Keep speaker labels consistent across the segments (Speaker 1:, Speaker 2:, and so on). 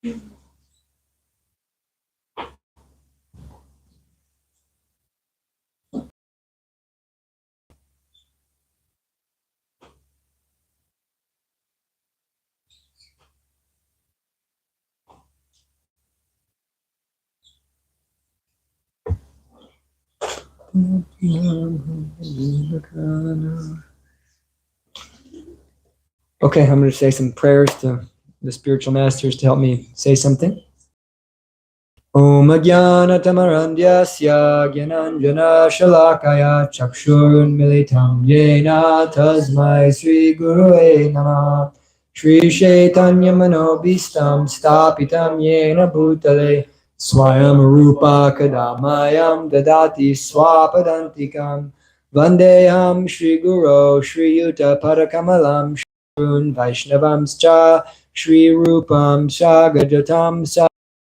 Speaker 1: Okay, I'm going to say some prayers to the spiritual masters to help me say something. Om Ajnana Tamarandhyasya Gyananjana Shalakaya Chakshurun Militam Yena Tasmai Sri Gurue Namah Shri Chaitanya Manobhistam Stapitam Yena Bhutale Swayam Rupa Kadamayam Dadati Swapadantikam Vandeham Shri Guru Shri Yuta Padakamalam Shrun Vaishnavamscha Shri Rupam Shagajatam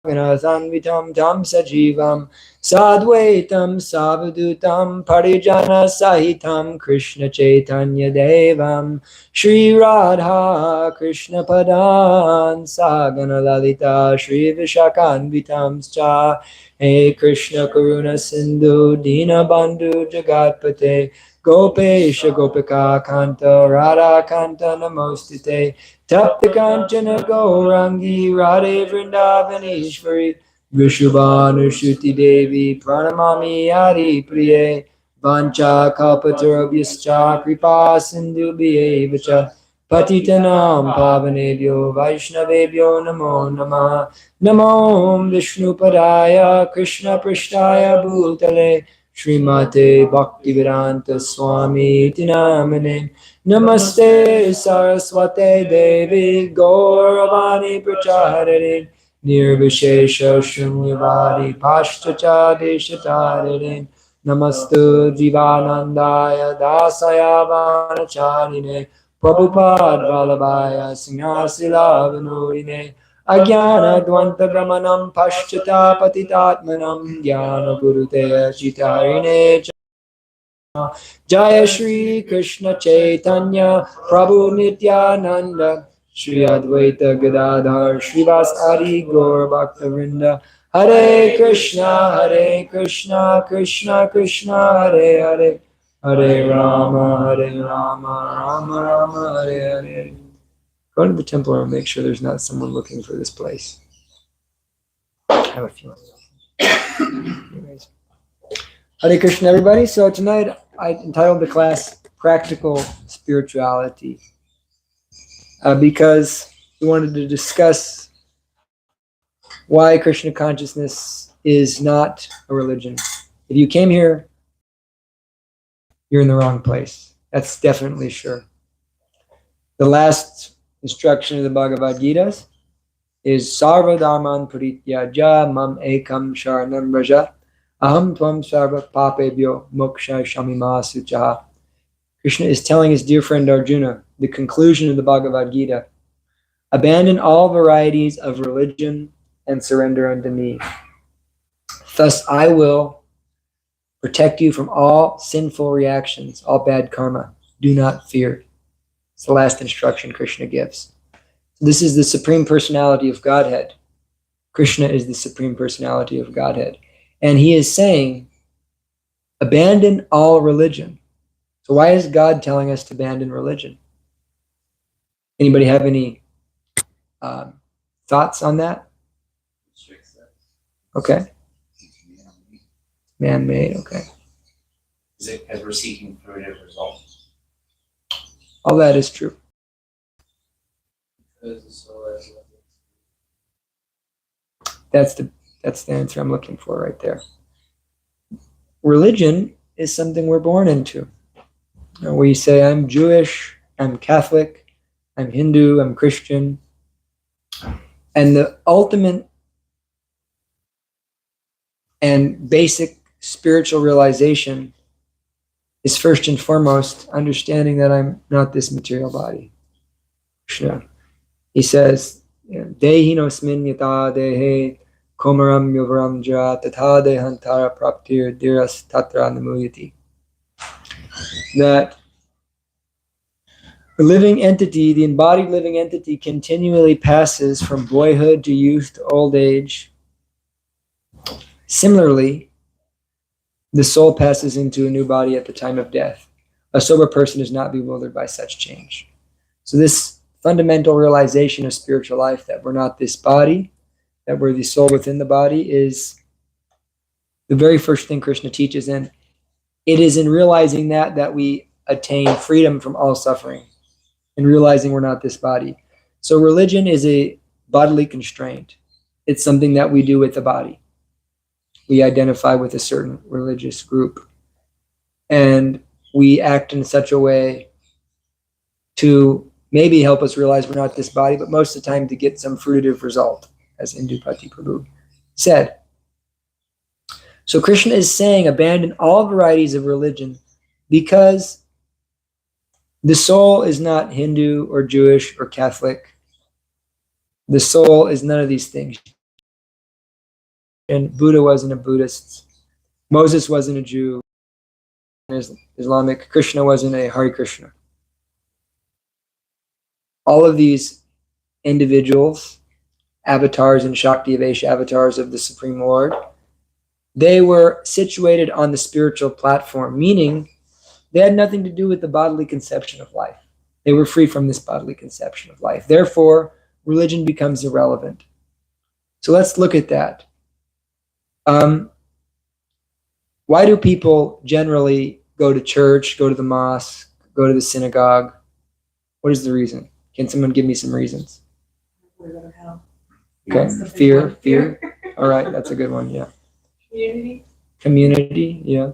Speaker 1: Sanvitam tam sajivam sadvaitam savadutam parijana sahitam Krishna Chaitanya Devam Shri Radha Krishna Padan Sagana Lalita Shri Vishakanvitam cha Hey Krishna Karuna Sindhu Dina Bandhu Jagatpate Gopesha Gopika Kanta Radha Kanta Namostite Tapta Kanchana Gaurangi Radhe Vrindavaneshwari Vishubhanu Shuti Devi Pranamami Adi Priye Vancha Kalpatarabhyascha Kripa Sindhu Bhyevacha Patitanam Pavanebhyo Vaishnavebhyo Namo Namah Namo Vishnu Padaya Krishna Prishtaya Bhutale Srimate Bhaktivedanta Swami Tinamane Namaste Saraswate Devi Gauravani Pracharare Nirvishesha Shunyavadi Pashtacha Deshatarare Namastu Jivanandaya Dasaya Vanacharine Prabhupada Vallabhaya Singhasila Vanurine Ajnana Dvanta Brahmanam Pashtata Patitatmanam Jnana Gurute Chitarine Jaya Shri Krishna Chaitanya Prabhu Nityananda Shri Advaita Gadadhar Srivas Adi Gaur Bhaktavinda Hare Krishna Krishna Krishna Hare Hare Hare Rama Rama Rama Hare Hare. Go to the temple and make sure there's not someone looking for this place. I have a feeling. Anyways. Hare Krishna, everybody. So tonight I entitled the class Practical Spirituality because we wanted to discuss why Krishna consciousness is not a religion. If you came here, you're in the wrong place. That's definitely sure. The last instruction of the Bhagavad Gita is Sarva Dharman Parityaja Mam Ekam Sharanam Raja Aham Tvam Sarva Papebhyo Moksha Shamima Suchaha. Krishna is telling his dear friend Arjuna the conclusion of the Bhagavad Gita. Abandon all varieties of religion and surrender unto me. Thus I will protect you from all sinful reactions, all bad karma. Do not fear. It's the last instruction Krishna gives. This is the Supreme Personality of Godhead. Krishna is the Supreme Personality of Godhead. And he is saying, abandon all religion. So why is God telling us to abandon religion? Anybody have any thoughts on that? Okay. Man-made, okay.
Speaker 2: Is it because we're seeking fruitive results?
Speaker 1: All that is true. That's the answer I'm looking for right there. Religion is something we're born into. We say, I'm Jewish, I'm Catholic, I'm Hindu, I'm Christian. And the ultimate and basic spiritual realization is first and foremost understanding that I'm not this material body. Krishna. He says, Dehinosmin yata dehe komaram yovaram jara tatha dehantara praptir diras tatra namuyati. That The living entity, the embodied living entity, continually passes from boyhood to youth to old age. Similarly, the soul passes into a new body at the time of death. A sober person is not bewildered by such change. So this fundamental realization of spiritual life, that we're not this body, that we're the soul within the body, is the very first thing Krishna teaches. And it is in realizing that we attain freedom from all suffering, and realizing we're not this body. So religion is a bodily constraint. It's something that we do with the body. We identify with a certain religious group, and we act in such a way to maybe help us realize we're not this body, but most of the time to get some fruitive result, as Indupati Prabhu said. So Krishna is saying abandon all varieties of religion, because the soul is not Hindu or Jewish or Catholic. The soul is none of these things. And Buddha wasn't a Buddhist. Moses wasn't a Jew. Islamic. Krishna wasn't a Hare Krishna. All of these individuals, avatars and Shakti Avesha avatars of the Supreme Lord, they were situated on the spiritual platform, meaning they had nothing to do with the bodily conception of life. They were free from this bodily conception of life. Therefore, religion becomes irrelevant. So let's look at that. Why do people generally go to church, go to the mosque, go to the synagogue? What is the reason? Can someone give me some reasons?
Speaker 3: We're going to hell.
Speaker 1: Okay,
Speaker 3: That's the big
Speaker 1: fear,
Speaker 3: one.
Speaker 1: fear. All right, that's a good one, yeah.
Speaker 3: Community.
Speaker 1: Community, yeah.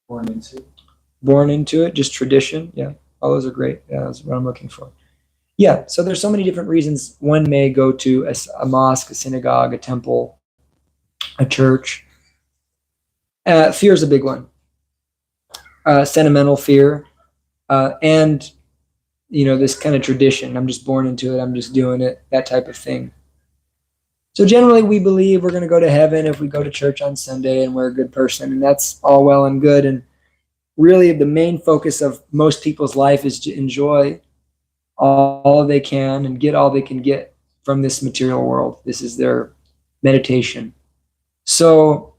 Speaker 2: Born into.
Speaker 1: It, just tradition, yeah. All those are great. Yeah, that's what I'm looking for. Yeah, so there's so many different reasons one may go to a mosque, a synagogue, a temple, a church. Fear is a big one. Sentimental fear, and this kind of tradition. I'm just born into it. I'm just doing it. That type of thing. So generally, we believe we're going to go to heaven if we go to church on Sunday and we're a good person, and that's all well and good. And really, the main focus of most people's life is to enjoy all they can and get all they can get from this material world. This is their meditation. So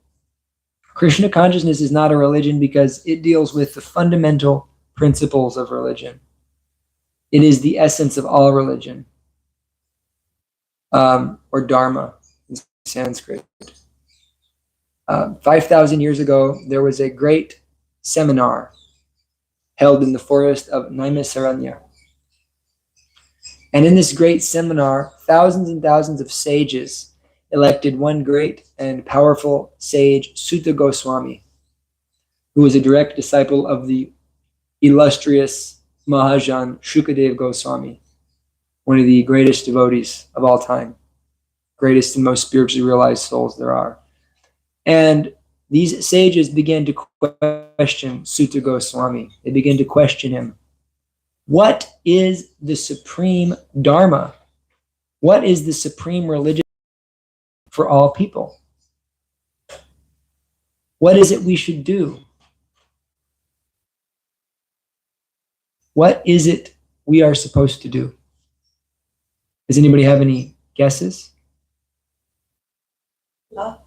Speaker 1: Krishna consciousness is not a religion because it deals with the fundamental principles of religion. It is the essence of all religion, or dharma in Sanskrit. 5,000 years ago, there was a great seminar held in the forest of Naimisaranya. And in this great seminar, thousands and thousands of sages elected one great and powerful sage, Sutta Goswami, who was a direct disciple of the illustrious Mahajan Shukadev Goswami, one of the greatest devotees of all time, greatest and most spiritually realized souls there are. And these sages began to question Sutta Goswami. They began to question him. What is the supreme dharma? What is the supreme religion for all people? What is it we should do? What is it we are supposed to do? Does anybody have any guesses?
Speaker 3: Love.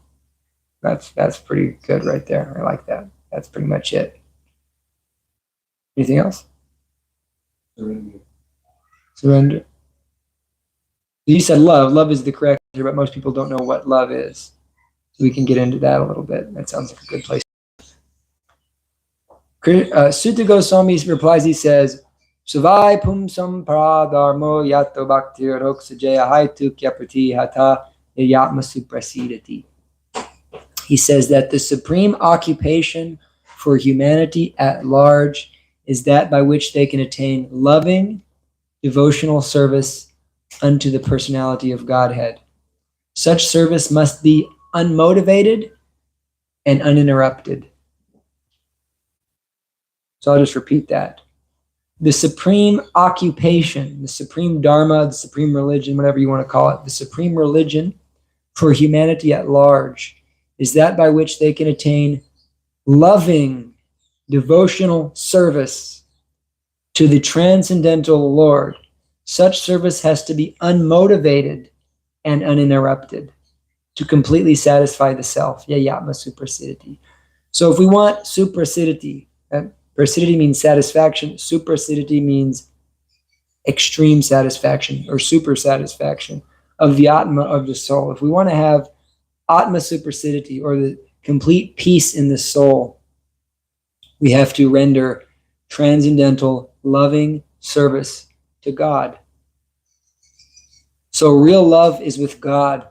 Speaker 1: That's pretty good right there. I like that. That's pretty much it. Anything else? Surrender. You said love. Love is the correct answer, but most people don't know what love is. So we can get into that a little bit. That sounds like a good place. Sutta Goswami replies, he says, Savai pumsam paradharmo yato bhaktir roksajaya haitu kyaprati hata yatma suprasidati. He says that the supreme occupation for humanity at large is that by which they can attain loving, devotional service unto the personality of Godhead. Such service must be unmotivated and uninterrupted. So I'll just repeat that. The supreme occupation, the supreme dharma, the supreme religion, whatever you want to call it, the supreme religion for humanity at large is that by which they can attain loving, devotional service to the transcendental Lord, such service has to be unmotivated and uninterrupted to completely satisfy the self. Yayatma suprasiditi. So if we want suprasiditi, prasiditi means satisfaction, suprasiditi means extreme satisfaction or super satisfaction of the Atma, of the soul. If we want to have Atma suprasiditi, or the complete peace in the soul, we have to render transcendental, loving service to God. So real love is with God.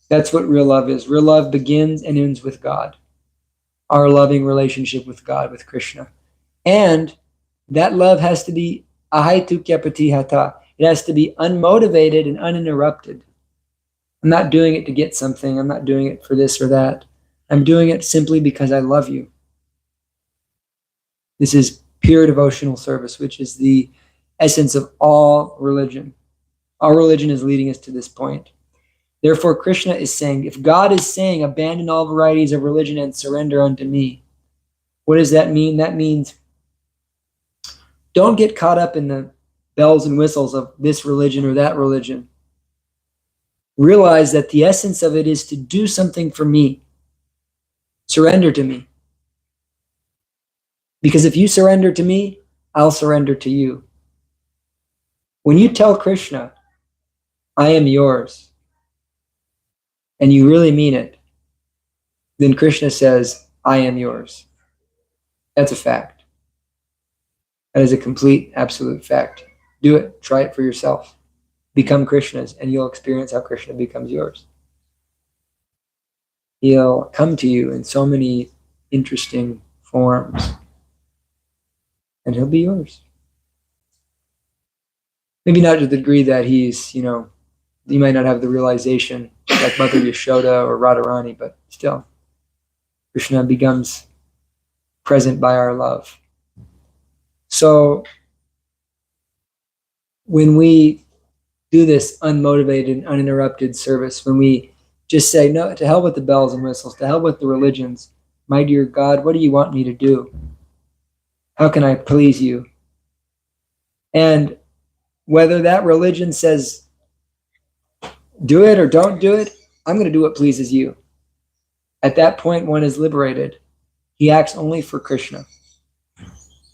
Speaker 1: That's what real love is. Real love begins and ends with God. Our loving relationship with God, with Krishna. And that love has to be ahaitukya pratihata. It has to be unmotivated and uninterrupted. I'm not doing it to get something. I'm not doing it for this or that. I'm doing it simply because I love you. This is pure devotional service, which is the essence of all religion. All religion is leading us to this point. Therefore, Krishna is saying, if God is saying, abandon all varieties of religion and surrender unto me, what does that mean? That means don't get caught up in the bells and whistles of this religion or that religion. Realize that the essence of it is to do something for me. Surrender to me. Because if you surrender to me, I'll surrender to you. When you tell Krishna, I am yours, and you really mean it, then Krishna says, I am yours. That's a fact. That is a complete, absolute fact. Do it. Try it for yourself. Become Krishna's, and you'll experience how Krishna becomes yours. He'll come to you in so many interesting forms, and he'll be yours. Maybe not to the degree that he's, you might not have the realization like Mother Yashoda or Radharani, but still, Krishna becomes present by our love. So when we do this unmotivated and uninterrupted service, when we just say, no, to hell with the bells and whistles, to hell with the religions, my dear God, what do you want me to do? How can I please you? And whether that religion says, do it or don't do it, I'm going to do what pleases you. At that point, one is liberated. He acts only for Krishna.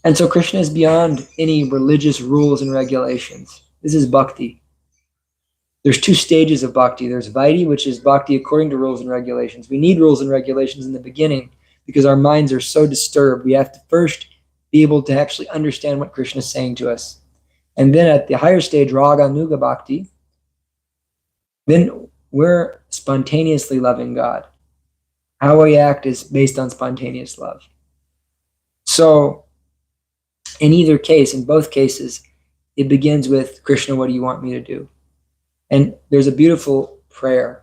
Speaker 1: And so Krishna is beyond any religious rules and regulations. This is bhakti. There's two stages of bhakti. There's vaidhi, which is bhakti according to rules and regulations. We need rules and regulations in the beginning because our minds are so disturbed. We have to first be able to actually understand what Krishna is saying to us. And then at the higher stage, raga nuga bhakti, then we're spontaneously loving God. How we act is based on spontaneous love. So in either case, in both cases, it begins with, Krishna, what do you want me to do? And there's a beautiful prayer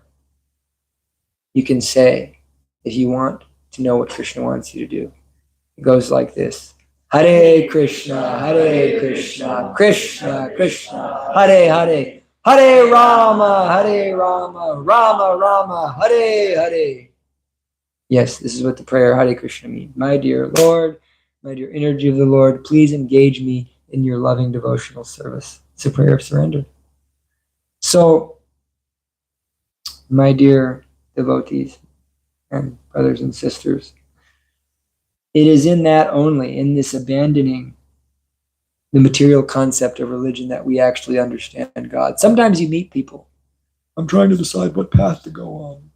Speaker 1: you can say if you want to know what Krishna wants you to do. It goes like this. Hare Krishna, Krishna Krishna, Hare Hare, Hare Rama, Rama Rama, Hare Hare. Yes, this is what the prayer Hare Krishna means. My dear Lord, my dear energy of the Lord, please engage me in your loving devotional service. It's a prayer of surrender. So, my dear devotees and brothers and sisters, it is in that only, in this abandoning the material concept of religion, that we actually understand God. Sometimes you meet people. I'm trying to decide what path to go on.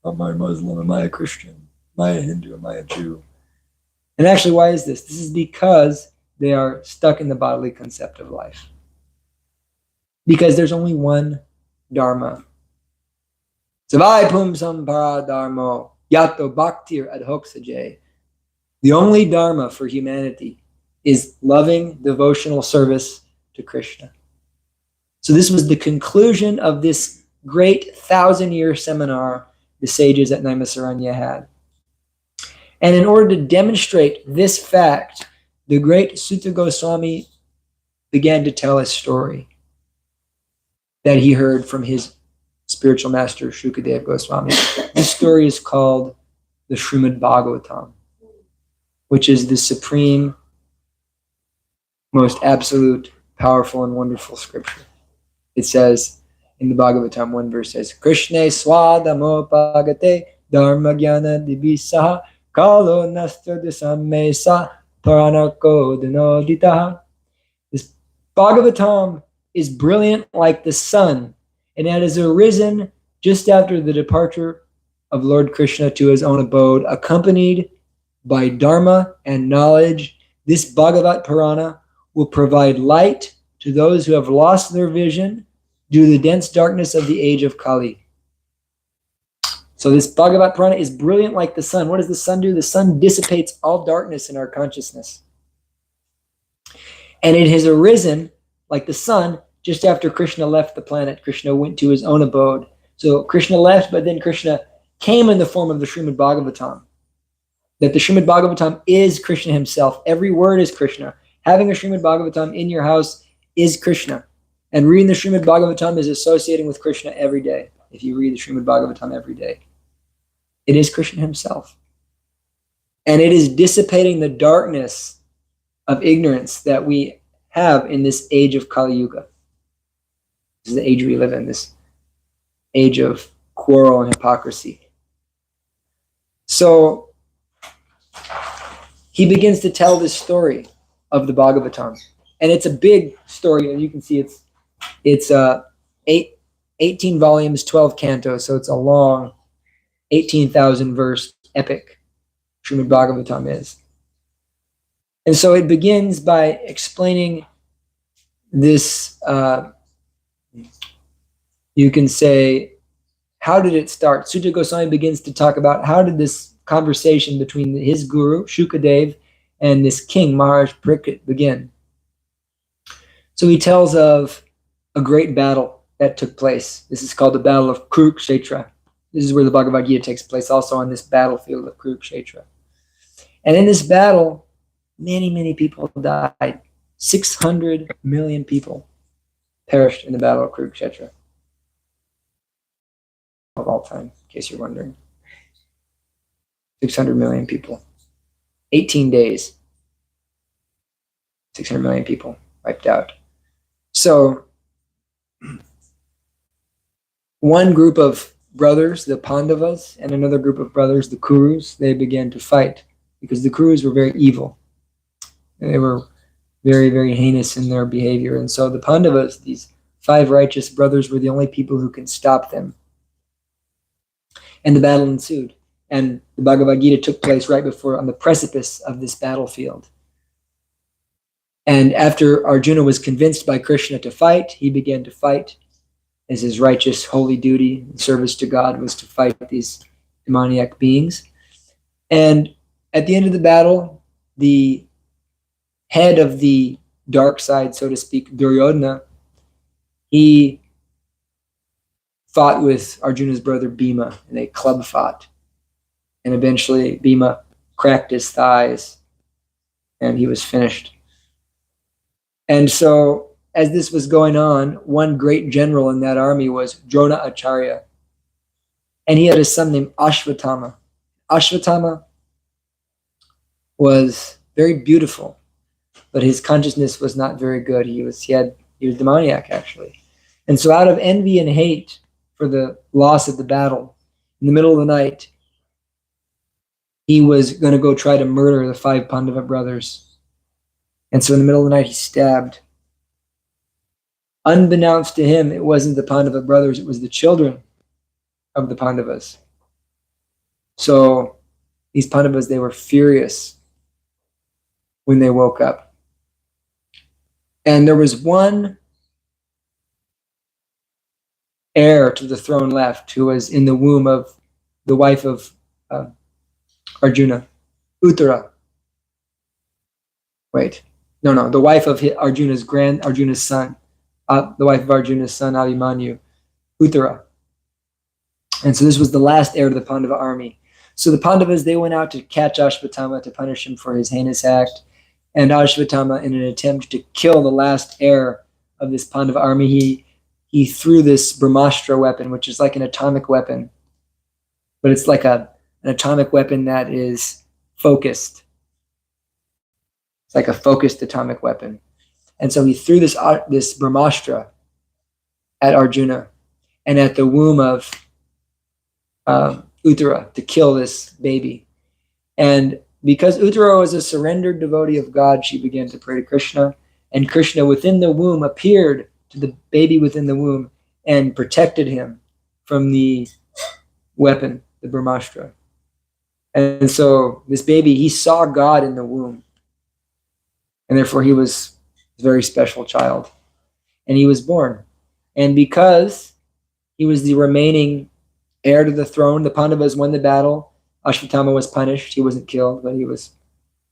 Speaker 1: Am I Muslim? Am I a Christian? Am I a Hindu? Am I a Jew? And actually, why is this? This is because they are stuck in the bodily concept of life. Because there's only one Dharma. Savai pum sampara dharmo yato bhaktir adhoksaje. The only Dharma for humanity is loving devotional service to Krishna. So this was the conclusion of this great 1,000-year seminar the sages at Naimisaranya had. And in order to demonstrate this fact, the great Sutta Goswami began to tell a story that he heard from his spiritual master, Shukadeva Goswami. This story is called the Srimad Bhagavatam, which is the supreme most absolute, powerful, and wonderful scripture. It says in the Bhagavatam, one verse says, Krishna swadamopagate dharma jnana divisaha kalo nasta disammesa paranako dinoditaha. This Bhagavatam is brilliant like the sun, and it has arisen just after the departure of Lord Krishna to his own abode, accompanied by dharma and knowledge. This Bhagavat Purana will provide light to those who have lost their vision due to the dense darkness of the age of Kali. So this Bhagavat Purana is brilliant like the sun. What does the sun do? The sun dissipates all darkness in our consciousness. And it has arisen like the sun just after Krishna left the planet. Krishna went to his own abode. So Krishna left, but then Krishna came in the form of the Srimad Bhagavatam. That the Srimad Bhagavatam is Krishna himself. Every word is Krishna. Having a Srimad Bhagavatam in your house is Krishna. And reading the Srimad Bhagavatam is associating with Krishna every day. If you read the Srimad Bhagavatam every day, it is Krishna himself. And it is dissipating the darkness of ignorance that we have in this age of Kali Yuga. This is the age we live in, this age of quarrel and hypocrisy. So he begins to tell this story of the Bhagavatam. And it's a big story, and you can see it's 18 volumes, 12 cantos, so it's a long 18,000 verse epic Srimad Bhagavatam is. And so it begins by explaining this, you can say, how did it start? Sutta Goswami begins to talk about how did this conversation between his guru, Shukadev, and this king, Maharaj Parikshit, begin. So he tells of a great battle that took place. This is called the Battle of Kurukshetra. This is where the Bhagavad Gita takes place, also on this battlefield of Kurukshetra. And in this battle, many, many people died. 600 million people perished in the Battle of Kurukshetra. Of all time, in case you're wondering. 600 million people. 18 days. 600 million people wiped out. So, one group of brothers, the Pandavas, and another group of brothers, the Kurus, they began to fight because the Kurus were very evil. They were very, very heinous in their behavior. And so the Pandavas, these 5 righteous brothers, were the only people who can stop them. And the battle ensued. And the Bhagavad Gita took place right before, on the precipice of this battlefield. And after Arjuna was convinced by Krishna to fight, he began to fight, as his righteous, holy duty and service to God was to fight these demoniac beings. And at the end of the battle, the head of the dark side, so to speak, Duryodhana, he fought with Arjuna's brother Bhima, and they club fought. And eventually Bhima cracked his thighs, and he was finished. And so, as this was going on, one great general in that army was Drona Acharya. And he had a son named Ashvatthama. Ashvatthama was very beautiful, but his consciousness was not very good. He was demoniac, actually. And so out of envy and hate for the loss of the battle, in the middle of the night, he was going to go try to murder the 5 Pandava brothers. And so in the middle of the night, he stabbed. Unbeknownst to him, it wasn't the Pandava brothers, it was the children of the Pandavas. So these Pandavas, they were furious when they woke up. And there was one heir to the throne left who was in the womb of the wife of Arjuna, Uttara. The wife of Arjuna's son. The wife of Arjuna's son, Abhimanyu, Uttara. And so this was the last heir to the Pandava army. So the Pandavas, they went out to catch Ashvatthama to punish him for his heinous act. And Ashvatthama, in an attempt to kill the last heir of this Pandava army, he threw this Brahmastra weapon, which is like an atomic weapon. But it's like an atomic weapon that is focused. It's like a focused atomic weapon. And so he threw this Brahmastra at Arjuna and at the womb of Uttara to kill this baby. And because Uttara was a surrendered devotee of God, she began to pray to Krishna. And Krishna within the womb appeared to the baby within the womb and protected him from the weapon, the Brahmastra. And so this baby, he saw God in the womb. And therefore he was a very special child. And he was born. And because he was the remaining heir to the throne, the Pandavas won the battle. Ashwatthama was punished. He wasn't killed, but he was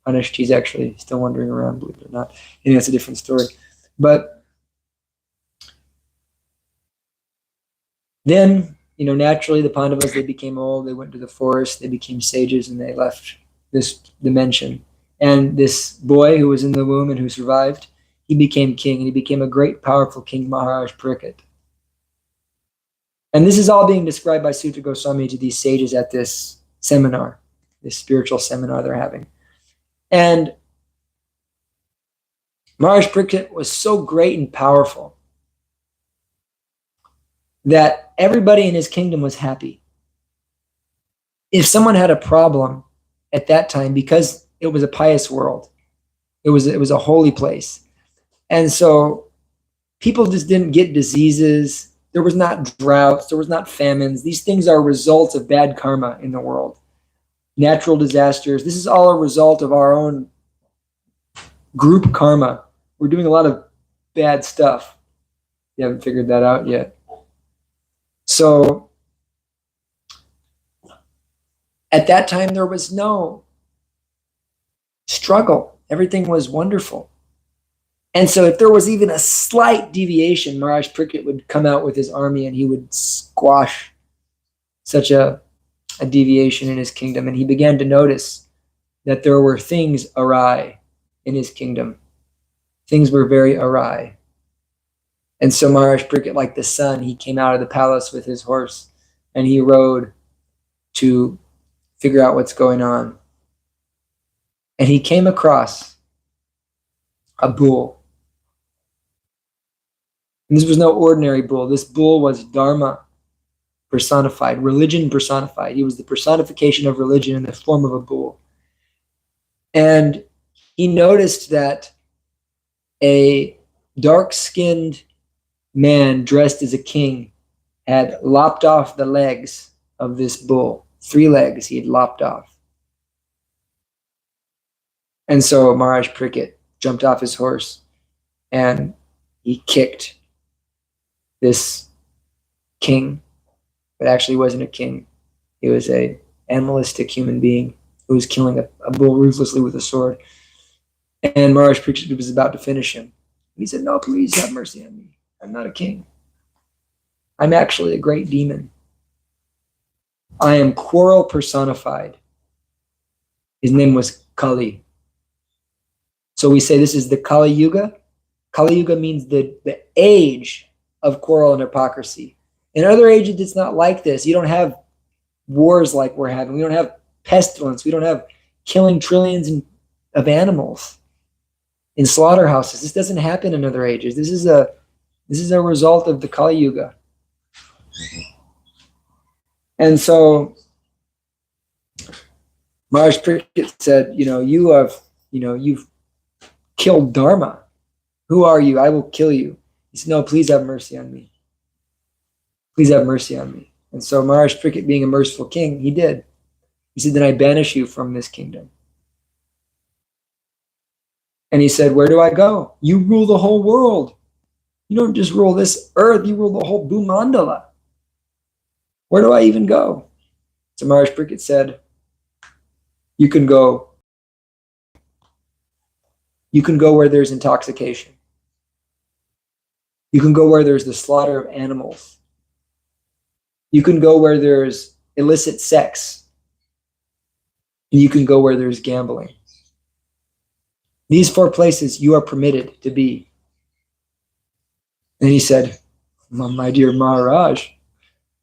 Speaker 1: punished. He's actually still wandering around, believe it or not. And that's a different story. But then, naturally the Pandavas, they became old. They went to the forest. They became sages, and they left this dimension. And this boy who was in the womb and who survived, he became king, and he became a great, powerful king, Maharaj Parikshit. And this is all being described by Sutra Goswami to these sages at this seminar, this spiritual seminar they're having. And Maharaj Parikshit was so great and powerful that everybody in his kingdom was happy. If someone had a problem at that time, because it was a pious world, it was a holy place. And so people just didn't get diseases. There was not droughts. There was not famines. These things are results of bad karma in the world. Natural disasters. This is all a result of our own group karma. We're doing a lot of bad stuff. You haven't figured that out yet. So at that time, there was no struggle. Everything was wonderful. And so if there was even a slight deviation, Maharaj Parikshit would come out with his army and he would squash such a deviation in his kingdom. And he began to notice that there were things awry in his kingdom. Things were very awry. And so Maharaj Parikshit, like the sun, he came out of the palace with his horse and he rode to figure out what's going on. And he came across a bull. And this was no ordinary bull. This bull was Dharma personified, religion personified. He was the personification of religion in the form of a bull. And he noticed that a dark-skinned man dressed as a king had lopped off the legs of this bull. 3 legs he had lopped off. And so Maharaj Parikshit jumped off his horse and he kicked this king, but actually wasn't a king. He was a animalistic human being who was killing a bull ruthlessly with a sword. And Maharaj Parikshit was about to finish him. He said, "No, please have mercy on me. I'm not a king. I'm actually a great demon. I am quarrel personified." His name was Kali. So we say this is the Kali Yuga. Kali Yuga means the age of quarrel and hypocrisy. In other ages, it's not like this. You don't have wars like we're having. We don't have pestilence. We don't have killing trillions of animals in slaughterhouses. This doesn't happen in other ages. This is a result of the Kali Yuga. And so Maharaj Parikshit said, you've killed Dharma. Who are you? I will kill you. He said, "No, please have mercy on me. Please have mercy on me." And so Maharaj Parikshit, being a merciful king, he did. He said, "Then I banish you from this kingdom." And he said, "Where do I go? You rule the whole world. You don't just rule this earth, you rule the whole Bhumandala. Where do I even go?" So Maharaj Parikshit said, You can go where there's intoxication. You can go where there's the slaughter of animals. You can go where there's illicit sex. And you can go where there's gambling. These 4 places you are permitted to be. And he said, "My dear Maharaj,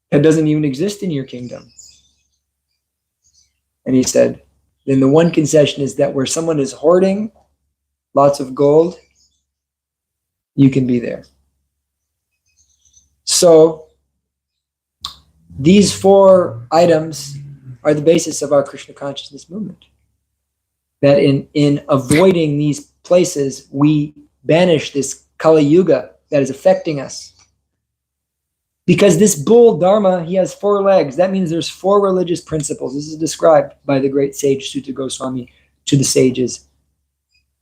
Speaker 1: that doesn't even exist in your kingdom." And he said, "Then the one concession is that where someone is hoarding lots of gold, you can be there. So these 4 items are the basis of our Krishna consciousness movement. That in avoiding these places, we banish this Kali Yuga that is affecting us. Because this bull Dharma, he has 4 legs. That means there's 4 religious principles. This is described by the great sage Sutta Goswami to the sages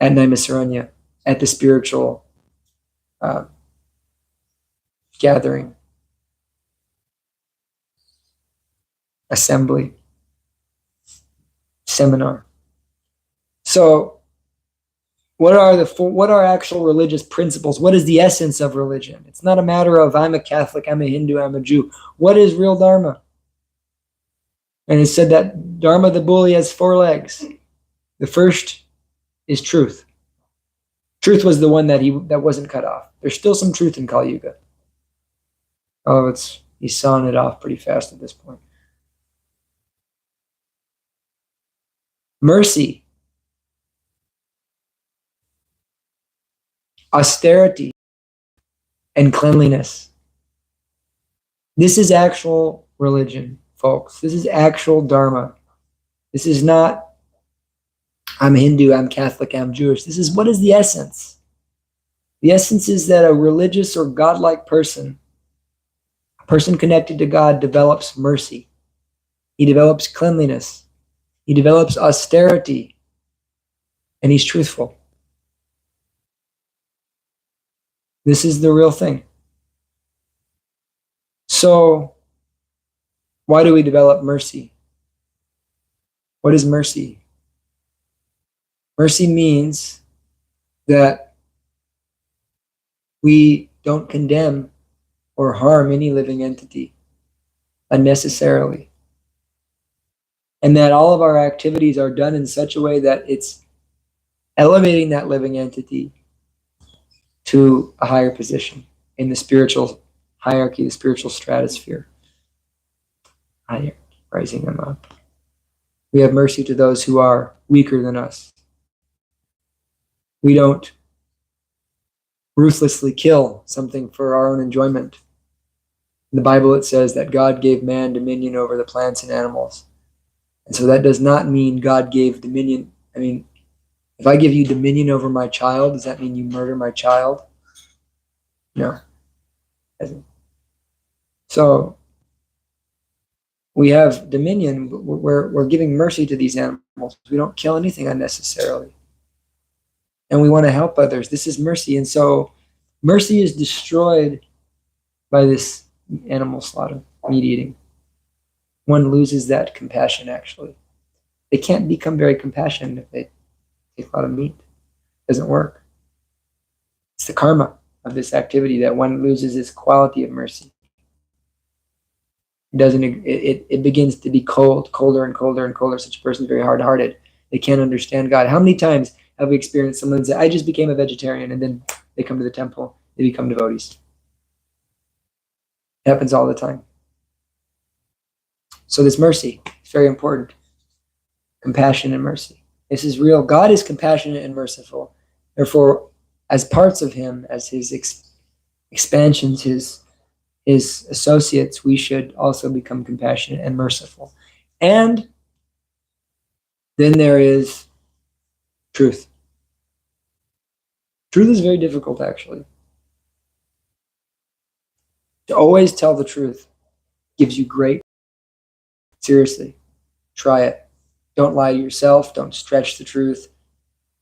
Speaker 1: at Naimisaranya, at the spiritual gathering, assembly, seminar. So what are actual religious principles? What is the essence of religion? It's not a matter of I'm a Catholic, I'm a Hindu, I'm a Jew. What is real Dharma? And it said that Dharma, the bull, he has 4 legs. The first is truth. Truth was the one that wasn't cut off. There's still some truth in Kali Yuga. Oh, he's sawing it off pretty fast at this point. Mercy, austerity, and cleanliness. This is actual religion, folks. This is actual Dharma. This is not I'm Hindu, I'm Catholic, I'm Jewish. This is what is the essence? The essence is that a religious or godlike person, a person connected to God, develops mercy. He develops cleanliness. He develops austerity. And he's truthful. This is the real thing. So, why do we develop mercy? What is mercy? Mercy means that we don't condemn or harm any living entity unnecessarily. And that all of our activities are done in such a way that it's elevating that living entity to a higher position in the spiritual hierarchy, the spiritual stratosphere. Higher, rising them up. We have mercy to those who are weaker than us. We don't ruthlessly kill something for our own enjoyment. In the Bible, it says that God gave man dominion over the plants and animals. And so that does not mean God gave dominion. I mean, if I give you dominion over my child, does that mean you murder my child? No. So we have dominion, but we're giving mercy to these animals. We don't kill anything unnecessarily. And we want to help others. This is mercy. And so mercy is destroyed by this animal slaughter, meat eating. One loses that compassion, actually. They can't become very compassionate if they take a lot of meat. It doesn't work. It's the karma of this activity that one loses its quality of mercy. It begins to be colder and colder and colder. Such a person is very hard-hearted. They can't understand God. How many times have we experienced someone say, I just became a vegetarian, and then they come to the temple, they become devotees? It happens all the time. So this mercy is very important. Compassion and mercy. This is real. God is compassionate and merciful. Therefore, as parts of him, as his expansions, his associates, we should also become compassionate and merciful. And then there is truth. Truth is very difficult, actually. To always tell the truth gives you great. Seriously, try it. Don't lie to yourself. Don't stretch the truth.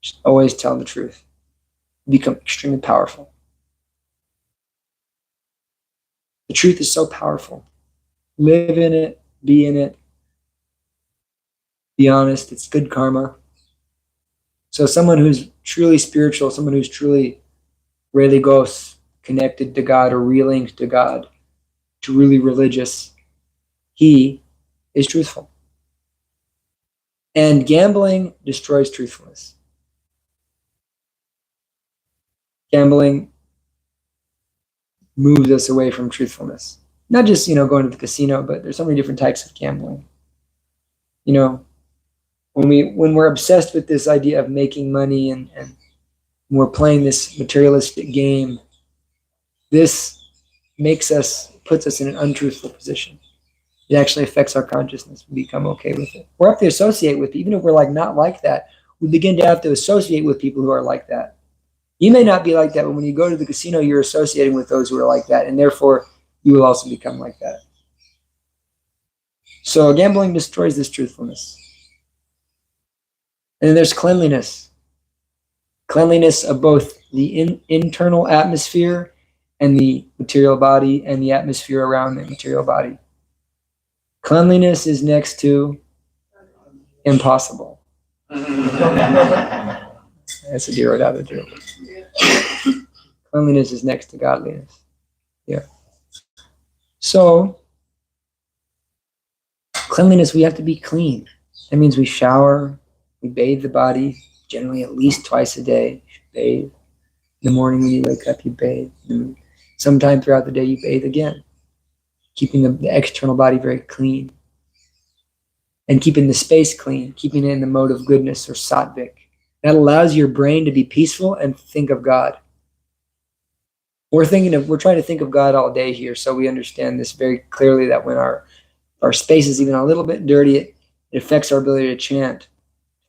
Speaker 1: Just always tell the truth. Become extremely powerful. The truth is so powerful. Live in it. Be in it. Be honest. It's good karma. So someone who's truly spiritual, someone who's truly religos, connected to God or relinked to God, truly religious, he is truthful. And gambling destroys truthfulness. Gambling moves us away from truthfulness. Not just, going to the casino, but there's so many different types of gambling. When we're obsessed with this idea of making money and we're playing this materialistic game, this puts us in an untruthful position. It actually affects our consciousness. We become okay with it. We're have to associate with, even if we're like not like that, we begin to have to associate with people who are like that. You may not be like that, but when you go to the casino, you're associating with those who are like that, and therefore you will also become like that. So gambling destroys this truthfulness. And then there's cleanliness. Cleanliness of both the internal atmosphere and the material body and the atmosphere around the material body. Cleanliness is next to impossible. That's a Dada joke. Cleanliness is next to godliness. Yeah. So, cleanliness, we have to be clean. That means we shower, we bathe the body, generally at least twice a day. You should bathe. In the morning when you wake up, you bathe. And sometime throughout the day, you bathe again. Keeping the external body very clean. And keeping the space clean, keeping it in the mode of goodness or sattvic. That allows your brain to be peaceful and think of God. We're trying to think of God all day here, so we understand this very clearly, that when our space is even a little bit dirty, it affects our ability to chant,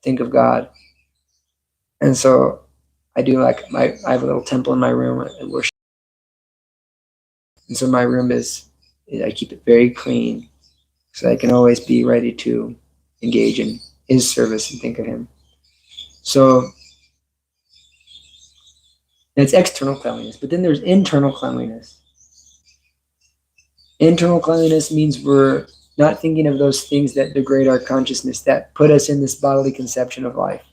Speaker 1: think of God. And so I do I have a little temple in my room I worship. And so my room I keep it very clean so I can always be ready to engage in his service and think of him. So that's external cleanliness, but then there's internal cleanliness. Internal cleanliness means we're not thinking of those things that degrade our consciousness, that put us in this bodily conception of life.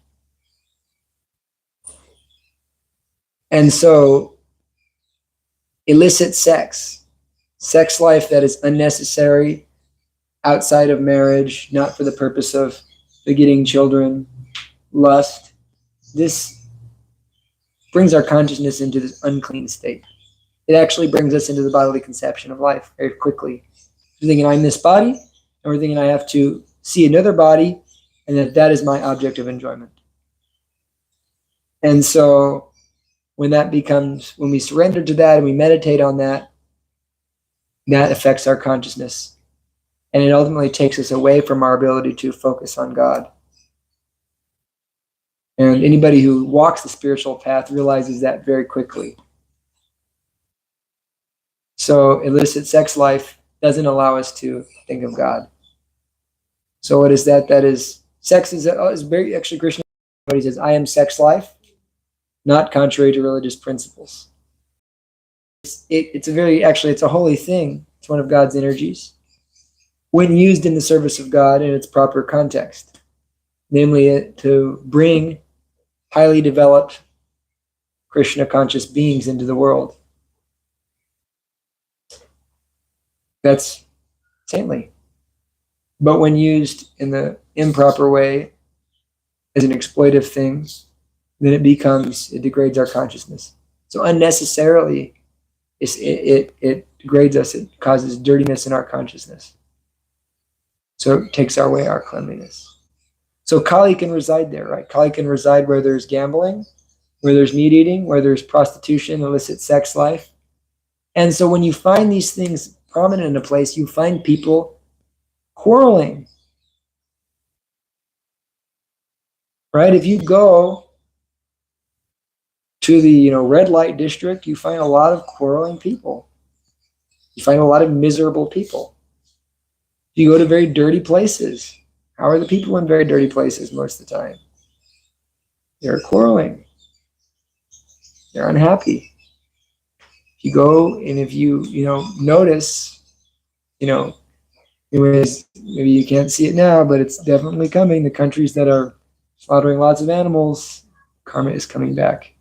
Speaker 1: And so illicit sex life that is unnecessary, outside of marriage, not for the purpose of begetting children, lust, this brings our consciousness into this unclean state. It actually brings us into the bodily conception of life very quickly. We're thinking I'm this body, and we're thinking I have to see another body, and that is my object of enjoyment. And so when we surrender to that and we meditate on that, that affects our consciousness. And it ultimately takes us away from our ability to focus on God. And anybody who walks the spiritual path realizes that very quickly. So illicit sex life doesn't allow us to think of God. So what is that? That is, sex is very, actually Krishna, he says, I am sex life, not contrary to religious principles. It's a holy thing. It's one of God's energies. When used in the service of God in its proper context, namely to bring highly developed Krishna conscious beings into the world. That's saintly. But when used in the improper way as an exploitive thing, then it degrades our consciousness. So unnecessarily, it degrades us. It causes dirtiness in our consciousness. So it takes away our cleanliness. So Kali can reside there, right? Kali can reside where there's gambling, where there's meat eating, where there's prostitution, illicit sex life. And so when you find these things prominent in a place, you find people quarreling. Right? If you go to the red light district, you find a lot of quarreling people. You find a lot of miserable people. You go to very dirty places. How are the people in very dirty places most of the time? They're quarreling. They're unhappy. If you go and if you notice, anyways, maybe you can't see it now, but it's definitely coming. The countries that are slaughtering lots of animals, karma is coming back.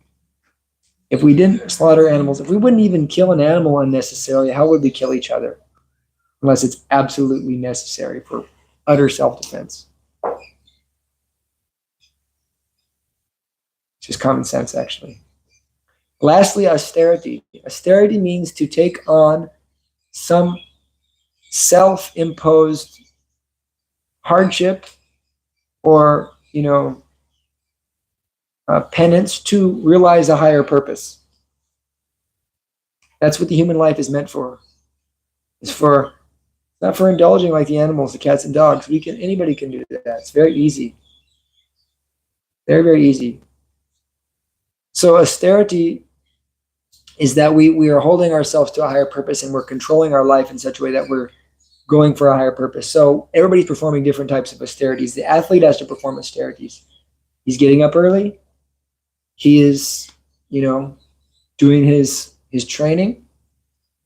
Speaker 1: If we didn't slaughter animals, if we wouldn't even kill an animal unnecessarily, how would we kill each other? Unless it's absolutely necessary for utter self-defense. It's just common sense, actually. Lastly, austerity. Austerity means to take on some self-imposed hardship or, penance to realize a higher purpose. That's what the human life is meant for. It's not for indulging like the animals, the cats and dogs. Anybody can do that. It's very easy. Very, very easy. So austerity is that we are holding ourselves to a higher purpose, and we're controlling our life in such a way that we're going for a higher purpose. So everybody's performing different types of austerities. The athlete has to perform austerities. He's getting up early. He is, doing his training.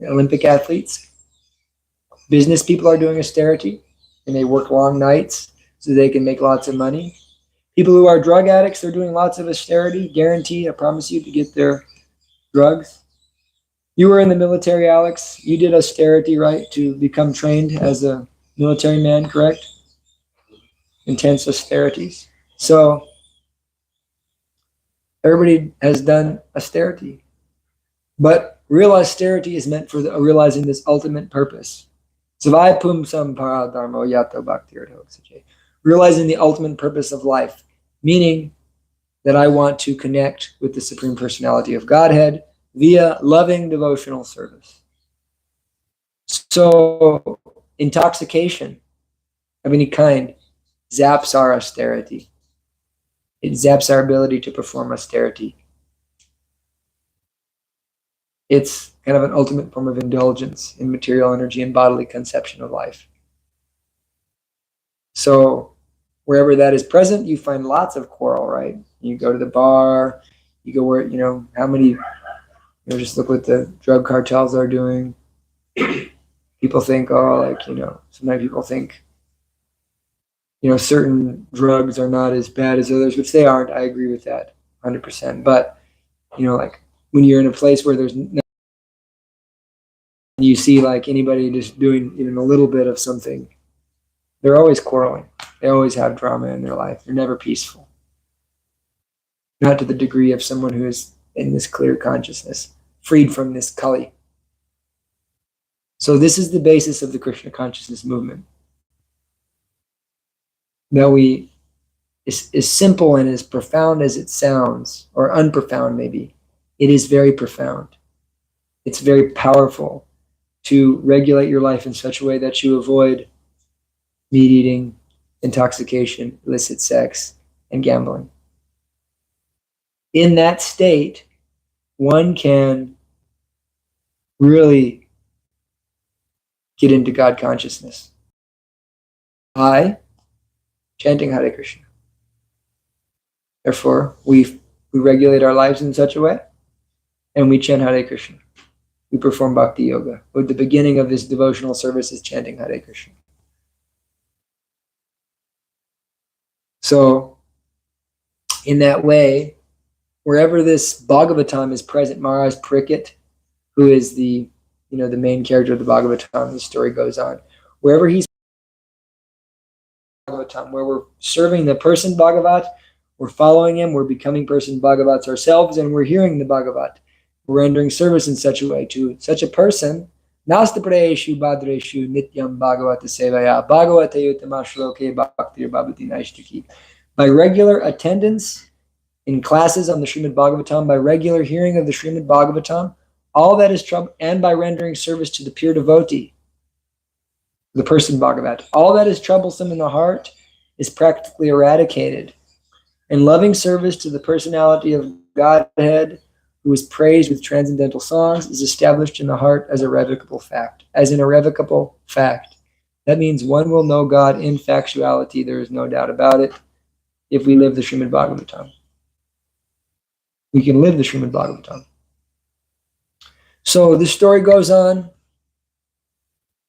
Speaker 1: Olympic athletes. Business people are doing austerity, and they work long nights so they can make lots of money. People who are drug addicts, they're doing lots of austerity. Guarantee, I promise you, to get their drugs. You were in the military, Alex. You did austerity, right, to become trained as a military man, correct? Intense austerities. So everybody has done austerity. But real austerity is meant for realizing this ultimate purpose. Savai pum sam paradharmo yato bhakti. Realizing the ultimate purpose of life, meaning that I want to connect with the Supreme Personality of Godhead via loving devotional service. So intoxication of any kind zaps our austerity. It zaps our ability to perform austerity. It's kind of an ultimate form of indulgence in material energy and bodily conception of life. So wherever that is present, you find lots of quarrel, right? You go to the bar, you go where, how many, just look what the drug cartels are doing. People think, sometimes people think, certain drugs are not as bad as others, which they aren't. I agree with that 100%. But, like when you're in a place where there's you see like anybody just doing even a little bit of something, they're always quarreling. They always have drama in their life. They're never peaceful. Not to the degree of someone who is in this clear consciousness, freed from this kali. So this is the basis of the Krishna consciousness movement. That is simple and as profound as it sounds, or unprofound maybe, it is very profound. It's very powerful to regulate your life in such a way that you avoid meat eating, intoxication, illicit sex, and gambling. In that state, one can really get into God consciousness by chanting Hare Krishna. Therefore, we regulate our lives in such a way, and we chant Hare Krishna. We perform Bhakti Yoga. With the beginning of this devotional service is chanting Hare Krishna. So, in that way, wherever this Bhagavatam is present, Maharaj Parikshit, who is the main character of the Bhagavatam, the story goes on. Wherever he's Bhagavatam, where we're serving the person Bhagavat, we're following him, we're becoming person Bhagavats ourselves, and we're hearing the Bhagavat. We're rendering service in such a way to such a person. Nasta prayeshu badreshu nityam bhagavata sevaya bhagavata yutama shloke bhaktir bhavati naishtaki. By regular attendance in classes on the Srimad Bhagavatam, by regular hearing of the Srimad Bhagavatam, all that is trouble, and by rendering service to the pure devotee, the person Bhagavat, all that is troublesome in the heart is practically eradicated. And loving service to the personality of Godhead, who is praised with transcendental songs, is established in the heart as an irrevocable fact. That means one will know God in factuality, there is no doubt about it, if we live the Srimad Bhagavatam. We can live the Srimad Bhagavatam. So the story goes on.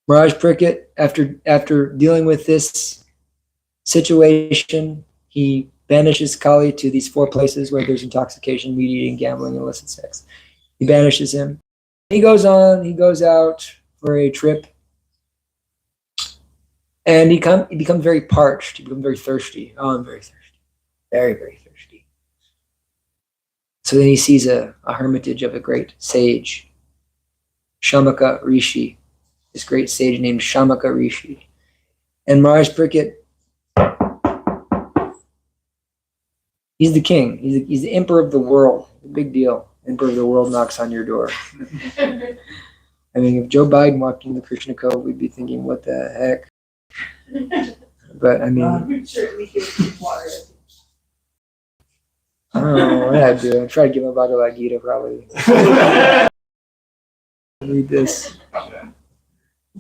Speaker 1: Maharaj Parikshit, after dealing with this situation, he banishes Kali to these 4 places where there's intoxication, meat eating, gambling, and illicit sex. He banishes him. He goes out for a trip, and he becomes very parched. He becomes very thirsty. Oh, I'm very thirsty. Very, very thirsty. So then he sees a hermitage of a great sage, Shamaka Rishi, this great sage named Shamaka Rishi. And Maharaj Parikshit, he's the king. He's the emperor of the world. A big deal. Emperor of the world knocks on your door. I mean, if Joe Biden walked into the Krishna Cove, we'd be thinking, what the heck? But I mean,
Speaker 3: We'd certainly give him water.
Speaker 1: I don't know what I'd do. I'd try to give him a Bhagavad Gita, probably. Read this.
Speaker 4: Pray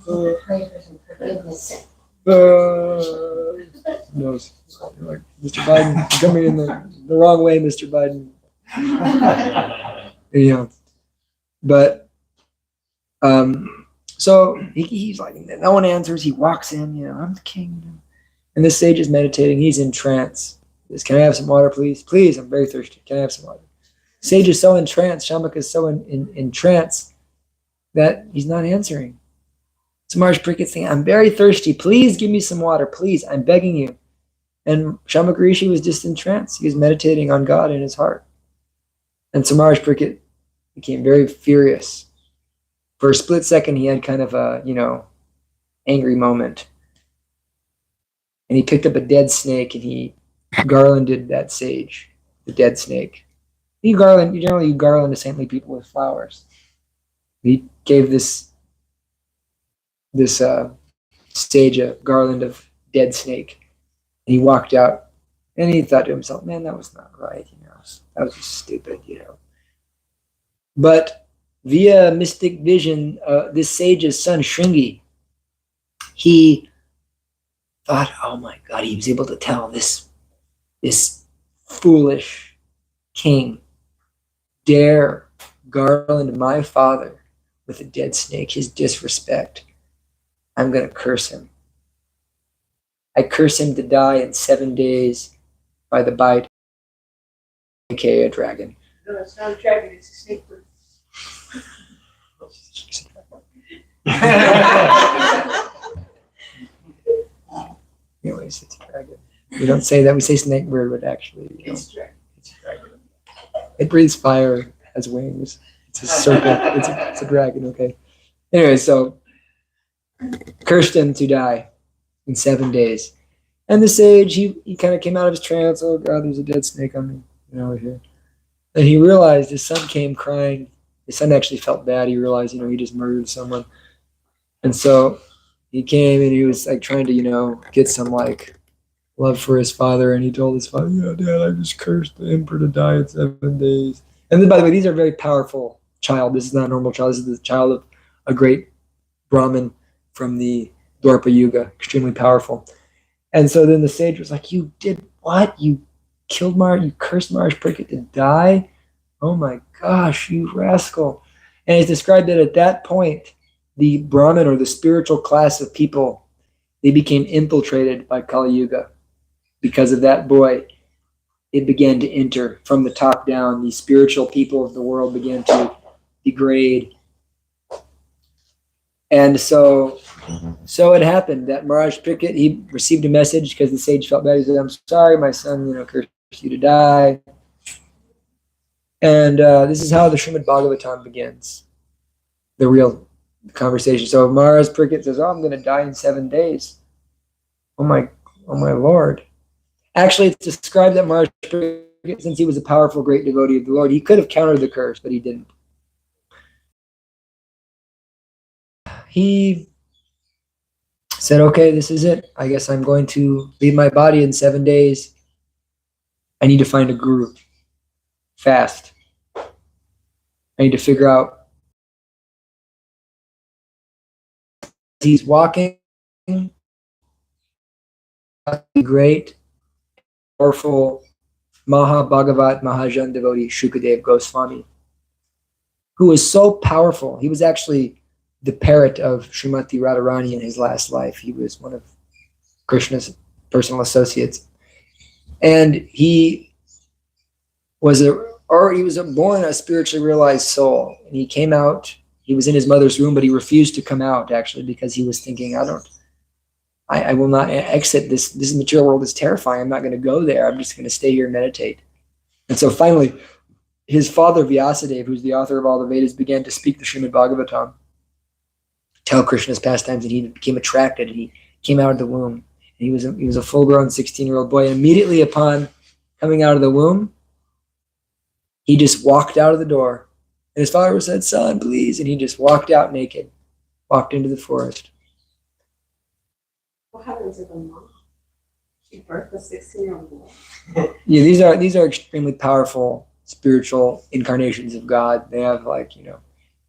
Speaker 4: for some forgiveness.
Speaker 1: No, like, Mr. Biden, you're coming in the wrong way, Mr. Biden. You know, but so he's like, no one answers. He walks in, you know, I'm the king. And the sage is meditating. He's in trance. He says, can I have some water, please? Please, I'm very thirsty. Can I have some water? Sage is so entranced, Shamak is so in trance that he's not answering. So Maharaj Parikit's saying, I'm very thirsty. Please give me some water. Please, I'm begging you. And Shamak Rishi was just in trance. He was meditating on God in his heart. And so Maharaj Parikit became very furious. For a split second, he had kind of a, you know, angry moment. And he picked up a dead snake and he garlanded that sage, the dead snake. You generally garland to saintly people with flowers. He gave this sage a garland of dead snake. And he walked out and he thought to himself, man, that was not right. You know, that was just stupid, you know. But via mystic vision, this sage's son, Shringi, he thought, oh my God, he was able to tell this foolish king dare garland my father with a dead snake, his disrespect. I'm going to curse him. I curse him to die in 7 days by the bite, aka a dragon.
Speaker 3: No, it's not a dragon, it's a snake bird.
Speaker 1: Anyways, it's a dragon. We don't say that. We say snake bird, but actually, you know,
Speaker 3: It's a dragon.
Speaker 1: it's a dragon. It breathes fire, has wings. It's a serpent. It's a dragon. Okay. Anyway, so cursed him to die in 7 days, and the sage he kind of came out of his trance. Oh God, there's a dead snake on me, you know, over here. And he realized his son came crying. His son actually felt bad. He realized, you know, he just murdered someone, and so he came and he was like trying to, you know, get some like love for his father. And he told his father, yeah, Dad, I just cursed the emperor to die in 7 days. And then, by the way, these are very powerful child. This is not a normal child. This is the child of a great Brahmin from the Dwapara Yuga, extremely powerful. And so then the sage was like, you did what? You killed you cursed Maharaj Parikit to die? Oh my gosh, you rascal. And it's described that at that point, the Brahmin, or the spiritual class of people, they became infiltrated by Kali Yuga. Because of that boy, it began to enter from the top down. The spiritual people of the world began to degrade. And so it happened that Maharaj Parikit, he received a message because the sage felt bad. He said, I'm sorry, my son, you know, cursed you to die. And this is how the Srimad Bhagavatam begins, the real conversation. So Maharaj Parikit says, oh, I'm going to die in 7 days. Oh my Lord. Actually, it's described that Maharaj Parikit, since he was a powerful, great devotee of the Lord, he could have countered the curse, but he didn't. He said, okay, this is it. I guess I'm going to leave my body in 7 days. I need to find a guru fast. I need to figure out. He's walking, great, powerful Mahabhagavat Mahajan devotee Shukadev Goswami, who was so powerful. He was actually the parrot of Srimati Radharani in his last life. He was one of Krishna's personal associates. And he was born a spiritually realized soul. And he came out. He was in his mother's womb, but he refused to come out, actually, because he was thinking, I will not exit this. This material world is terrifying. I'm not going to go there. I'm just going to stay here and meditate. And so finally, his father, Vyasadeva, who's the author of all the Vedas, began to speak the Srimad Bhagavatam, tell Krishna's pastimes, and he became attracted, and he came out of the womb. And he was a full-grown 16-year-old boy. And immediately upon coming out of the womb, he just walked out of the door. And his father said, son, please. And he just walked out naked, walked into the forest.
Speaker 4: What happened to the mom? She birthed a 16-year-old boy.
Speaker 1: Yeah, these are extremely powerful spiritual incarnations of God. They have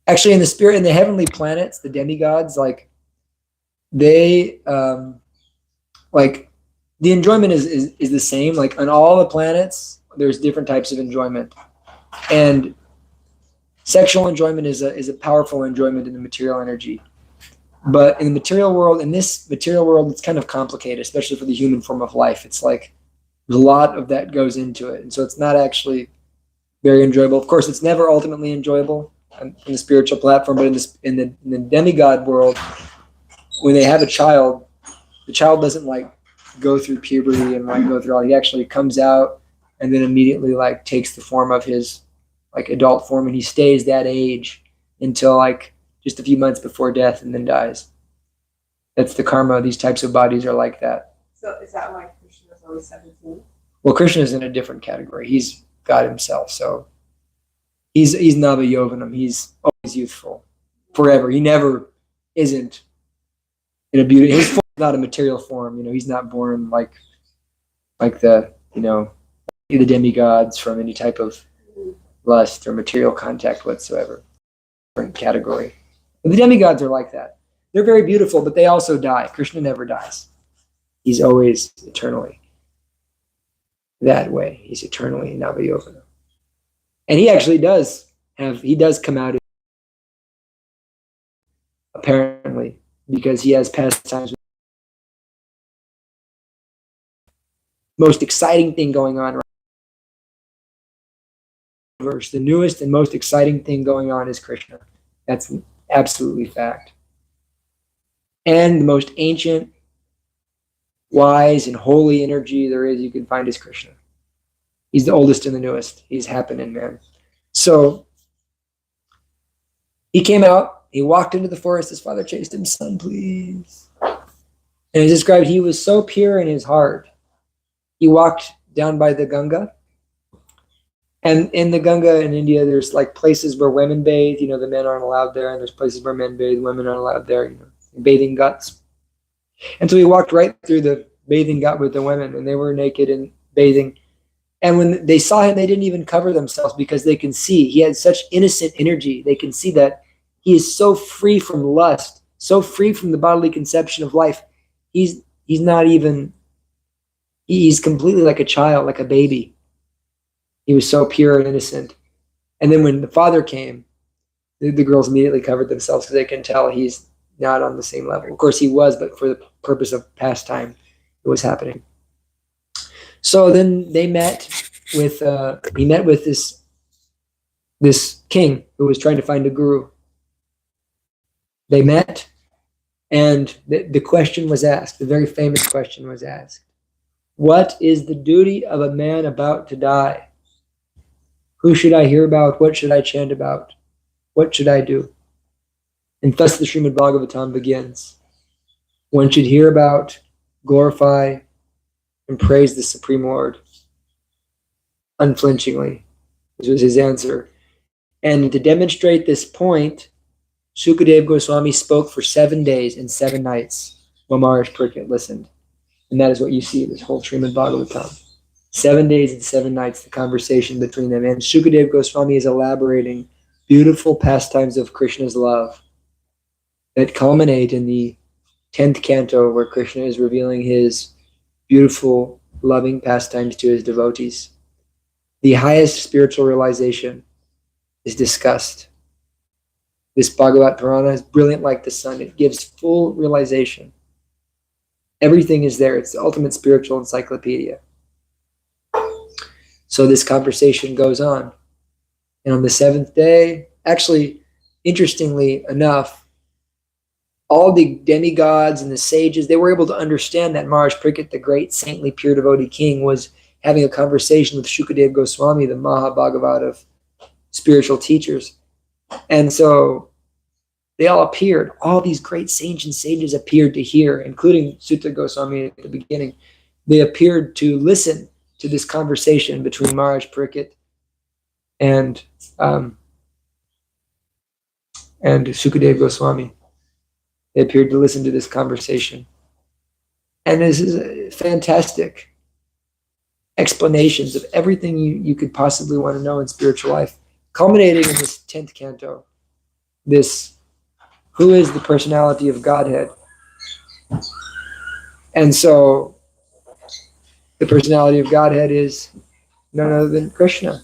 Speaker 1: actually in the heavenly planets, the demigods, they the enjoyment is the same. Like on all the planets, there's different types of enjoyment. And sexual enjoyment is a powerful enjoyment in the material energy. But in the material world, it's kind of complicated, especially for the human form of life. It's like there's a lot of that goes into it. And so it's not actually very enjoyable. Of course, it's never ultimately enjoyable on the spiritual platform, but in the demigod world, when they have a child, the child doesn't go through puberty and go through all. He actually comes out and then immediately takes the form of his adult form, and he stays that age until just a few months before death and then dies. That's the karma. These types of bodies are like that.
Speaker 4: So is that why Krishna is only 17?
Speaker 1: Well, Krishna is in a different category. He's God himself, so he's Nava Yovanam. He's always youthful, forever. He never isn't in a beauty. His form is not a material form. He's not born like the the demigods from any type of lust or material contact whatsoever. Different category. But the demigods are like that. They're very beautiful, but they also die. Krishna never dies. He's always eternally that way. He's eternally Navayovana. And he actually does come out apparently, because he has pastimes. Most exciting thing going on right now. The newest and most exciting thing going on is Krishna. That's absolutely fact. And the most ancient, wise, and holy energy there is you can find is Krishna. He's the oldest and the newest. He's happening, man. So he came out, he walked into the forest, his father chased him, son, please. And he described he was so pure in his heart. He walked down by the Ganga. And in the Ganga in India, there's places where women bathe, the men aren't allowed there, and there's places where men bathe, women aren't allowed there, bathing guts. And so he walked right through the bathing gut with the women, and they were naked and bathing. And when they saw him, they didn't even cover themselves, because they can see he had such innocent energy. They can see that he is so free from lust, so free from the bodily conception of life. He's completely like a child, like a baby. He was so pure and innocent. And then when the father came, the girls immediately covered themselves because they can tell he's not on the same level. Of course he was, but for the purpose of pastime, it was happening. So then he met with this king who was trying to find a guru. They met, and the question was asked, the very famous question was asked. What is the duty of a man about to die? Who should I hear about? What should I chant about? What should I do? And thus the Srimad Bhagavatam begins. One should hear about, glorify, and praise the Supreme Lord unflinchingly. This was his answer. And to demonstrate this point, Shukadev Goswami spoke for 7 days and 7 nights while Maharaj Parikshit listened. And that is what you see in this whole Srimad Bhagavatam. 7 days and 7 nights, the conversation between them. And Shukadev Goswami is elaborating beautiful pastimes of Krishna's love that culminate in the 10th canto, where Krishna is revealing his beautiful, loving pastimes to his devotees. The highest spiritual realization is discussed. This Bhagavat Purana is brilliant like the sun. It gives full realization. Everything is there. It's the ultimate spiritual encyclopedia. So this conversation goes on. And on the 7th day, actually, interestingly enough, all the demigods and the sages, they were able to understand that Maharaj Parikshit, the great saintly pure devotee king, was having a conversation with Shukadev Goswami, the Mahabhagavat of spiritual teachers. And so they all appeared. All these great saints and sages appeared to hear, including Sutta Goswami at the beginning. They appeared to listen to this conversation between Maharaj Parikshit and Sukadeva Goswami. They appeared to listen to this conversation. And this is fantastic explanations of everything you could possibly want to know in spiritual life, culminating in this 10th canto, this who is the personality of Godhead. And so the personality of Godhead is none other than Krishna.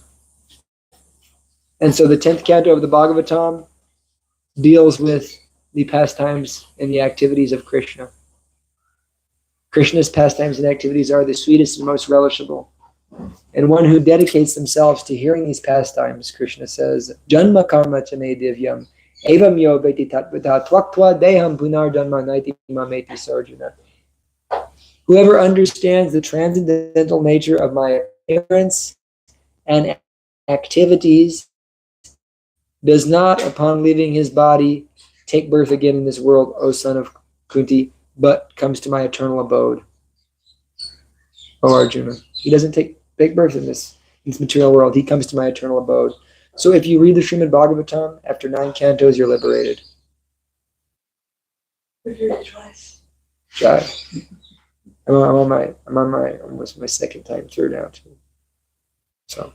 Speaker 1: And so the 10th canto of the Bhagavatam deals with the pastimes and the activities of Krishna. Krishna's pastimes and activities are the sweetest and most relishable. And one who dedicates themselves to hearing these pastimes, Krishna says, Janma karma chame divyam, evam yo beti tatvata tvaktva deham punar janma naiti mameti sarjuna. Whoever understands the transcendental nature of my appearance and activities does not, upon leaving his body, take birth again in this world, O son of Kunti, but comes to my eternal abode. O Arjuna. He doesn't take birth in this material world. He comes to my eternal abode. So if you read the Srimad Bhagavatam, after 9 cantos, you're liberated. Jai. I'm on my almost my second time through now too. So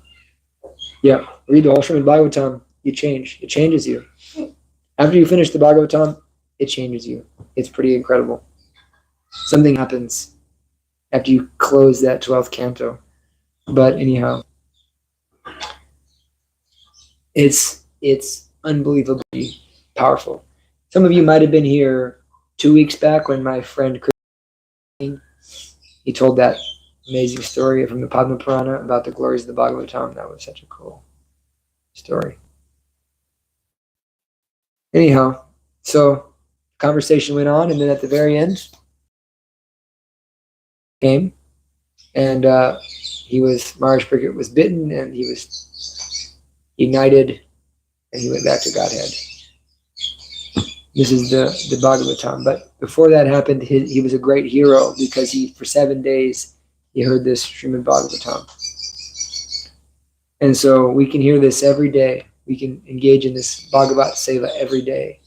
Speaker 1: yeah, read the whole Srimad Bhagavatam, you change. It changes you. After you finish the Bhagavatam, it changes you. It's pretty incredible. Something happens after you close that 12th canto. But anyhow, it's unbelievably powerful. Some of you might have been here 2 weeks back when my friend Krishna, he told that amazing story from the Padma Purana about the glories of the Bhagavatam. That was such a cool story. Anyhow, so conversation went on, and then at the very end came, and Maharaj Pariksit was bitten, and he was ignited, and he went back to Godhead. This is the Bhagavatam. But before that happened, he was a great hero because for 7 days he heard this Srimad Bhagavatam. And so we can hear this every day. We can engage in this Bhagavat Seva every day.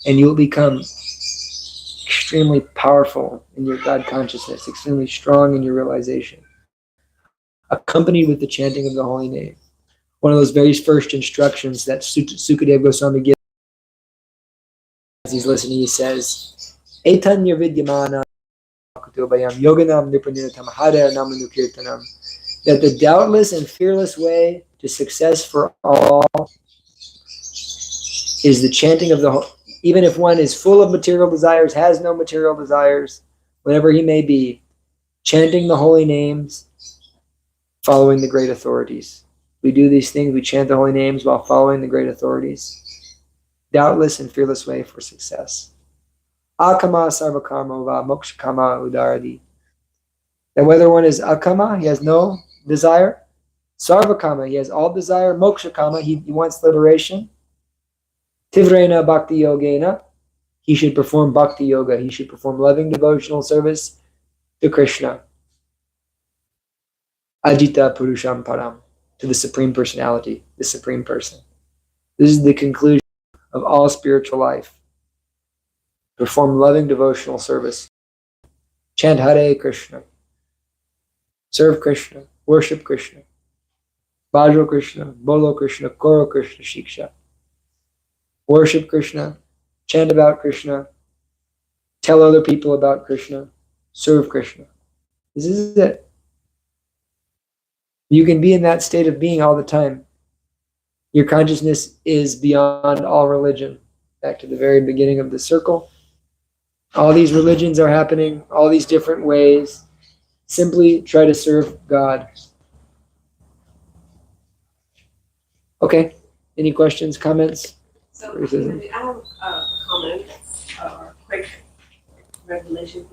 Speaker 1: And you'll become extremely powerful in your God consciousness, extremely strong in your realization, accompanied with the chanting of the holy name. One of those very first instructions that Sukadeva Goswami gives as he's listening, he says, Etanya vidyamana kutobayam yoganam nipanyanatam hara namanu kirtanam. That the doubtless and fearless way to success for all is the chanting of the, even if one is full of material desires, has no material desires, whatever he may be, chanting the holy names, following the great authorities. We do these things, we chant the holy names while following the great authorities. Doubtless and fearless way for success. Akama sarvakarma va mokshakama udaradi. That whether one is akama, he has no desire. Sarvakama, he has all desire. Mokshakama, he wants liberation. Tivrena bhakti yogena, he should perform bhakti yoga. He should perform loving devotional service to Krishna. Ajita purusham param, to the Supreme Personality, the Supreme Person. This is the conclusion of all spiritual life. Perform loving devotional service. Chant Hare Krishna. Serve Krishna. Worship Krishna. Bhajo Krishna. Bolo Krishna. Koro Krishna Shiksha. Worship Krishna. Chant about Krishna. Tell other people about Krishna. Serve Krishna. This is it. You can be in that state of being all the time. Your consciousness is beyond all religion. Back to the very beginning of the circle. All these religions are happening, all these different ways. Simply try to serve God. Okay. Any questions, comments?
Speaker 4: So,
Speaker 1: criticism?
Speaker 4: I have a comment or a quick revelation.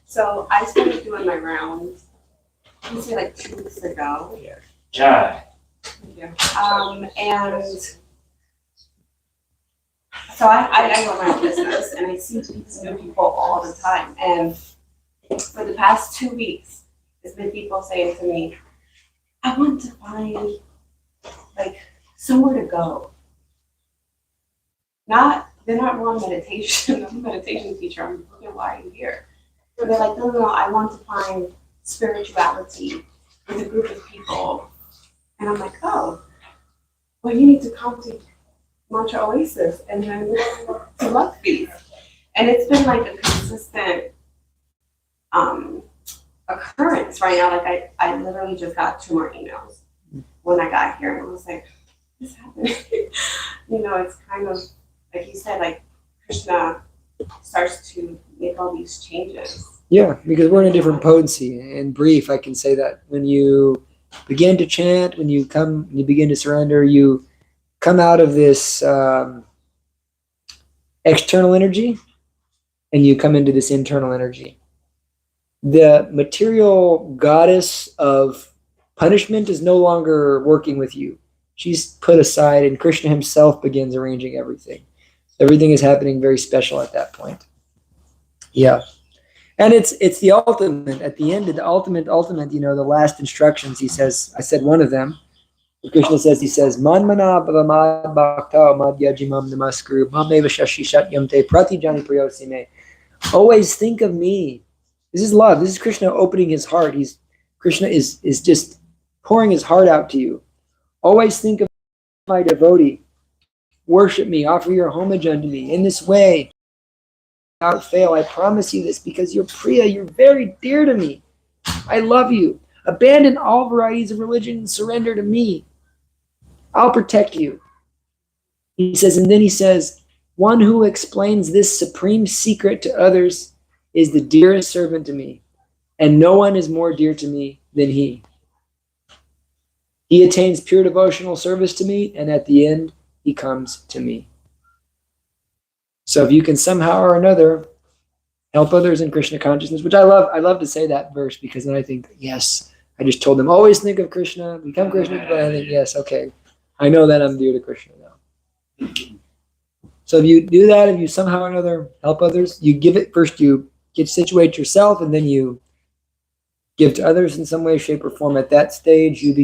Speaker 4: So I started doing my rounds, I would say like 2 weeks ago.
Speaker 2: Jai.
Speaker 4: And so I run my business and I see these new people all the time. And for the past 2 weeks, there's been people saying to me, I want to find like somewhere to go. They're not wrong meditation. I'm a meditation teacher. I'm looking, why are you here? But they're like, no, I want to find spirituality with a group of people. And I'm like, oh, well, you need to come to Mantra Oasis and then to Love Feast. And it's been like a consistent occurrence right now. Like I literally just got 2 more emails when I got here, and I was like, what's happening? It's kind of like you said, like Krishna starts to make all these changes.
Speaker 1: Yeah, because we're in a different potency. In brief, I can say that when you begin to chant, when you begin to surrender, you come out of this external energy and you come into this internal energy. The material goddess of punishment is no longer working with you. She's put aside, and Krishna himself begins arranging everything. Everything is happening very special at that point. Yeah. And it's the ultimate. At the end of the ultimate, the last instructions, he says, I said one of them, Krishna says, Manmana bhavamad bhakta madhyajimam namaskuru mameva shashishat yamte pratijani priyosime. Always think of me. This is love. This is Krishna opening his heart. Krishna is just pouring his heart out to you. Always think of my devotee. Worship me. Offer your homage unto me. In this way, without fail, I promise you this because you're Priya. You're very dear to me. I love you. Abandon all varieties of religion and surrender to me. I'll protect you. He says, and then he says, one who explains this supreme secret to others is the dearest servant to me, and no one is more dear to me than he. He attains pure devotional service to me, and at the end, he comes to me. So if you can somehow or another help others in Krishna consciousness, which I love to say that verse because then I think, yes, I just told them, always think of Krishna, become Krishna, but I think, yes, okay, I know that I'm dear to Krishna now. So if you do that, if you somehow or another help others, you give it first, you situate yourself, and then you give to others in some way, shape, or form. At that stage, you're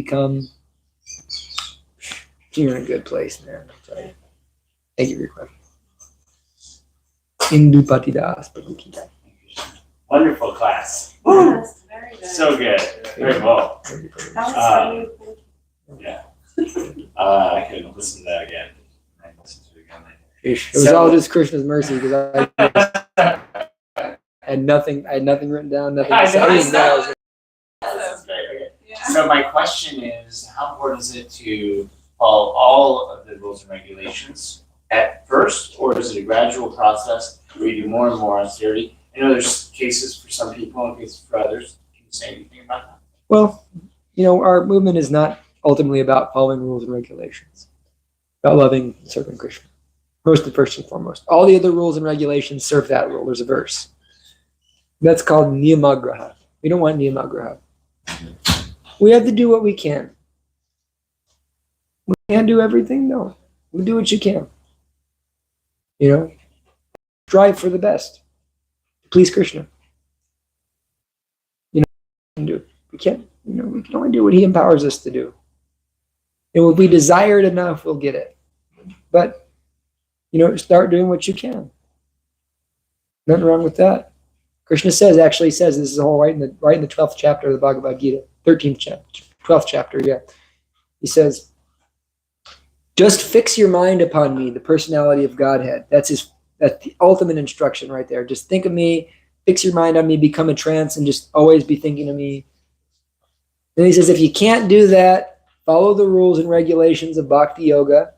Speaker 1: in a good place, man. Sorry. Thank you for your question. Indupati Das.
Speaker 2: Wonderful class.
Speaker 4: Yes, very good.
Speaker 2: So good. Very well.
Speaker 4: That was funny.
Speaker 2: Yeah. I could listen to that again. I listened to it again.
Speaker 1: It was all just Krishna's mercy because I had nothing written down, nothing to say.
Speaker 2: That's great. Okay.
Speaker 4: Yeah.
Speaker 2: So my question is, how important is it to follow all of the rules and regulations at first, or is it a gradual process where you do more and more austerity? I know there's cases for some people and cases for others. Can you say anything about that?
Speaker 1: Well, our movement is not ultimately about following rules and regulations, about loving and serving Krishna. First and foremost. All the other rules and regulations serve that rule. There's a verse. That's called niyamagraha. We don't want niyamagraha. We have to do what we can. We can't do everything? No. We do what you can. Strive for the best. Please Krishna. We can do. We can't, we can only do what he empowers us to do. And if we desire it enough, we'll get it. But start doing what you can. Nothing wrong with that. Krishna actually says, this is all right in the 12th chapter of the Bhagavad Gita, 13th chapter, 12th chapter, yeah. He says, just fix your mind upon me, the personality of Godhead. That's the ultimate instruction right there. Just think of me, fix your mind on me, become a trance, and just always be thinking of me. Then he says, if you can't do that, follow the rules and regulations of Bhakti Yoga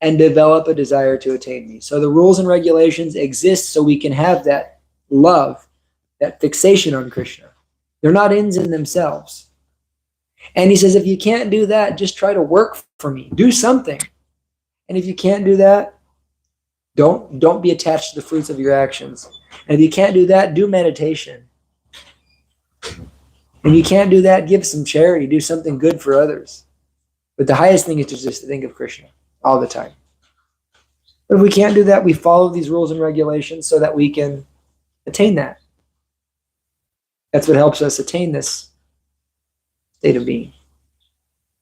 Speaker 1: and develop a desire to attain me. So the rules and regulations exist so we can have that love, that fixation on Krishna. They're not ends in themselves. And he says, if you can't do that, just try to work for me. Do something. And if you can't do that, don't be attached to the fruits of your actions. And if you can't do that, do meditation. And you can't do that, give some charity, do something good for others. But the highest thing is to just think of Krishna all the time. But if we can't do that, we follow these rules and regulations so that we can attain that. That's what helps us attain this state of being.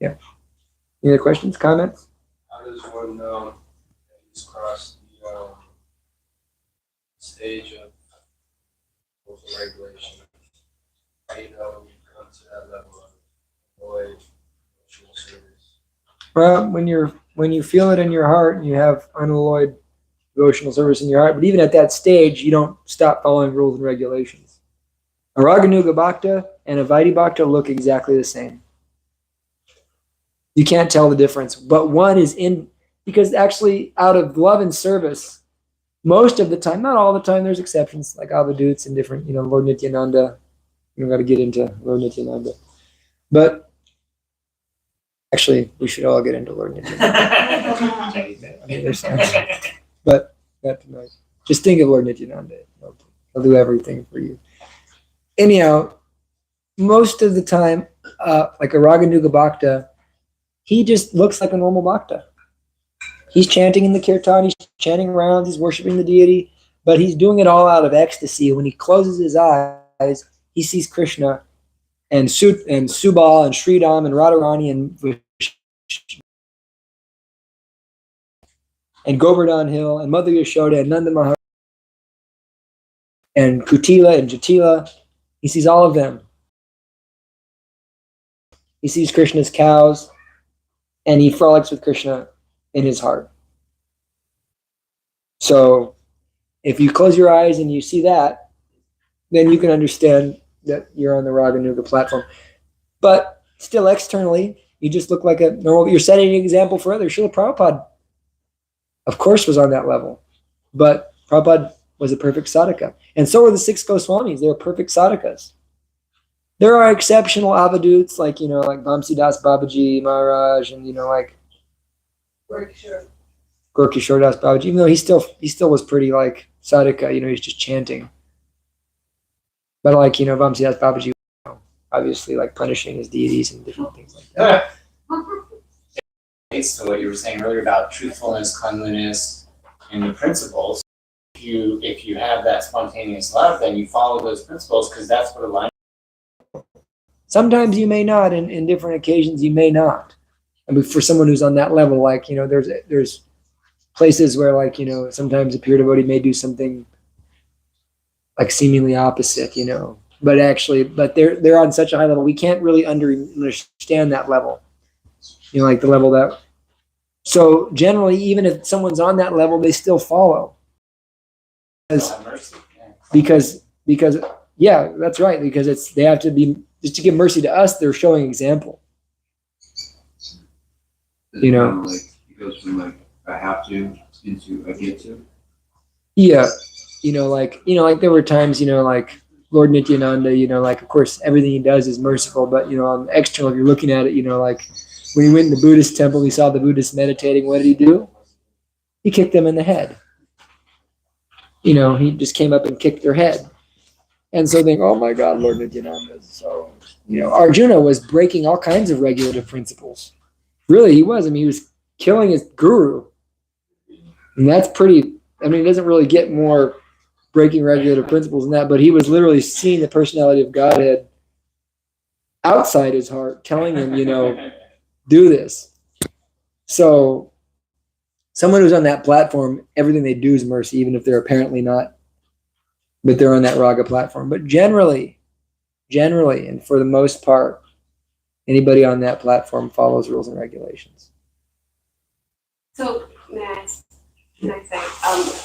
Speaker 1: Any other questions, comments?
Speaker 5: How does one know that he's crossed the stage of social regulation? How do you know you come to that level of avoid emotional service?
Speaker 1: Well, when you feel it in your heart and you have unalloyed devotional service in your heart, but even at that stage, you don't stop following rules and regulations. A Raganuga Bhakta and a Vaidhi Bhakta look exactly the same. You can't tell the difference, but one is in, because actually out of love and service, most of the time, not all the time, there's exceptions like Avadhuts and different, Lord Nityananda. We don't got to get into Lord Nityananda, but actually we should all get into Lord Nityananda. I mean, there's but not tonight. Just think of Lord Nityananda. He'll do everything for you. Anyhow, most of the time, like a Raganuga Bhakta, he just looks like a normal bhakta. He's chanting in the kirtan, he's chanting around, he's worshiping the deity, but he's doing it all out of ecstasy. When he closes his eyes, he sees Krishna and Subal and Sridham and Radharani and Govardhan Hill and Mother Yashoda and Nanda Maharaj and Kutila and Jatila. He sees all of them. He sees Krishna's cows, and he frolics with Krishna in his heart. So if you close your eyes and you see that, then you can understand that you're on the Raganuga platform. But still externally, you just look like a normal, you're setting an example for others. Srila Prabhupada, of course, was on that level. But Prabhupada was a perfect sadhaka. And so were the 6 Goswamis. They were perfect sadhakas. There are exceptional avadhuts like Vamsidas Babaji Maharaj and like
Speaker 3: Sure.
Speaker 1: Gorkishore Das Babaji, even though he still was pretty like sadhaka, he's just chanting. But like, Vamsidas Babaji, obviously like punishing his deities and different things like that.
Speaker 2: Based on what you were saying earlier about truthfulness, cleanliness, and the principles, if you have that spontaneous love, then you follow those principles because that's what aligns.
Speaker 1: Sometimes you may not, in different occasions you may not. I mean, for someone who's on that level, like, there's places where like, sometimes a pure devotee may do something like seemingly opposite, but they're on such a high level, we can't really understand that level, like the level that, so generally, even if someone's on that level, they still follow. Because yeah, that's right, because they have to be, just to give mercy to us, they're showing example.
Speaker 6: Like it goes from like I have to into I get to.
Speaker 1: Yeah, like there were times, like Lord Nityananda, like of course everything he does is merciful, but on the external, if you're looking at it, like when he went in the Buddhist temple, he saw the Buddhists meditating. What did he do? He kicked them in the head. He just came up and kicked their head. And so they go, oh my God, Lord Nityananda. So, Arjuna was breaking all kinds of regulative principles. Really, he was. I mean, he was killing his guru. And that's pretty, it doesn't really get more breaking regulative principles than that, but he was literally seeing the personality of Godhead outside his heart, telling him, do this. So someone who's on that platform, everything they do is mercy, even if they're apparently not, but they're on that raga platform. But generally, and for the most part, anybody on that platform follows rules and regulations.
Speaker 4: So, can I say, I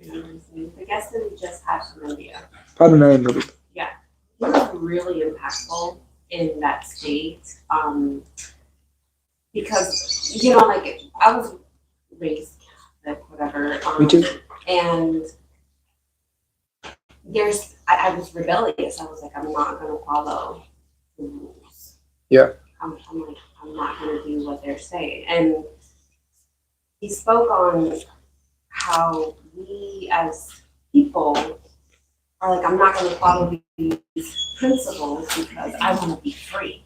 Speaker 4: don't remember his name. The guest that we just had from India.
Speaker 1: Padmanabhan.
Speaker 4: Yeah, he was really impactful in that state. Because, like, I was raised Catholic, whatever.
Speaker 1: Me too.
Speaker 4: And I was rebellious. I was like, I'm not going to follow the rules.
Speaker 1: Yeah.
Speaker 4: I'm like, I'm not going to do what they're saying. And he spoke on how we as people are like, I'm not going to follow these principles because I want to be free.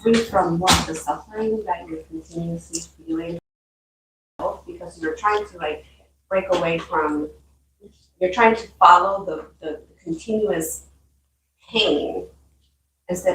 Speaker 4: Free from what? The suffering that you're continuously feeling, because you're trying to like break away from, you're trying to follow the continuous pain
Speaker 3: instead of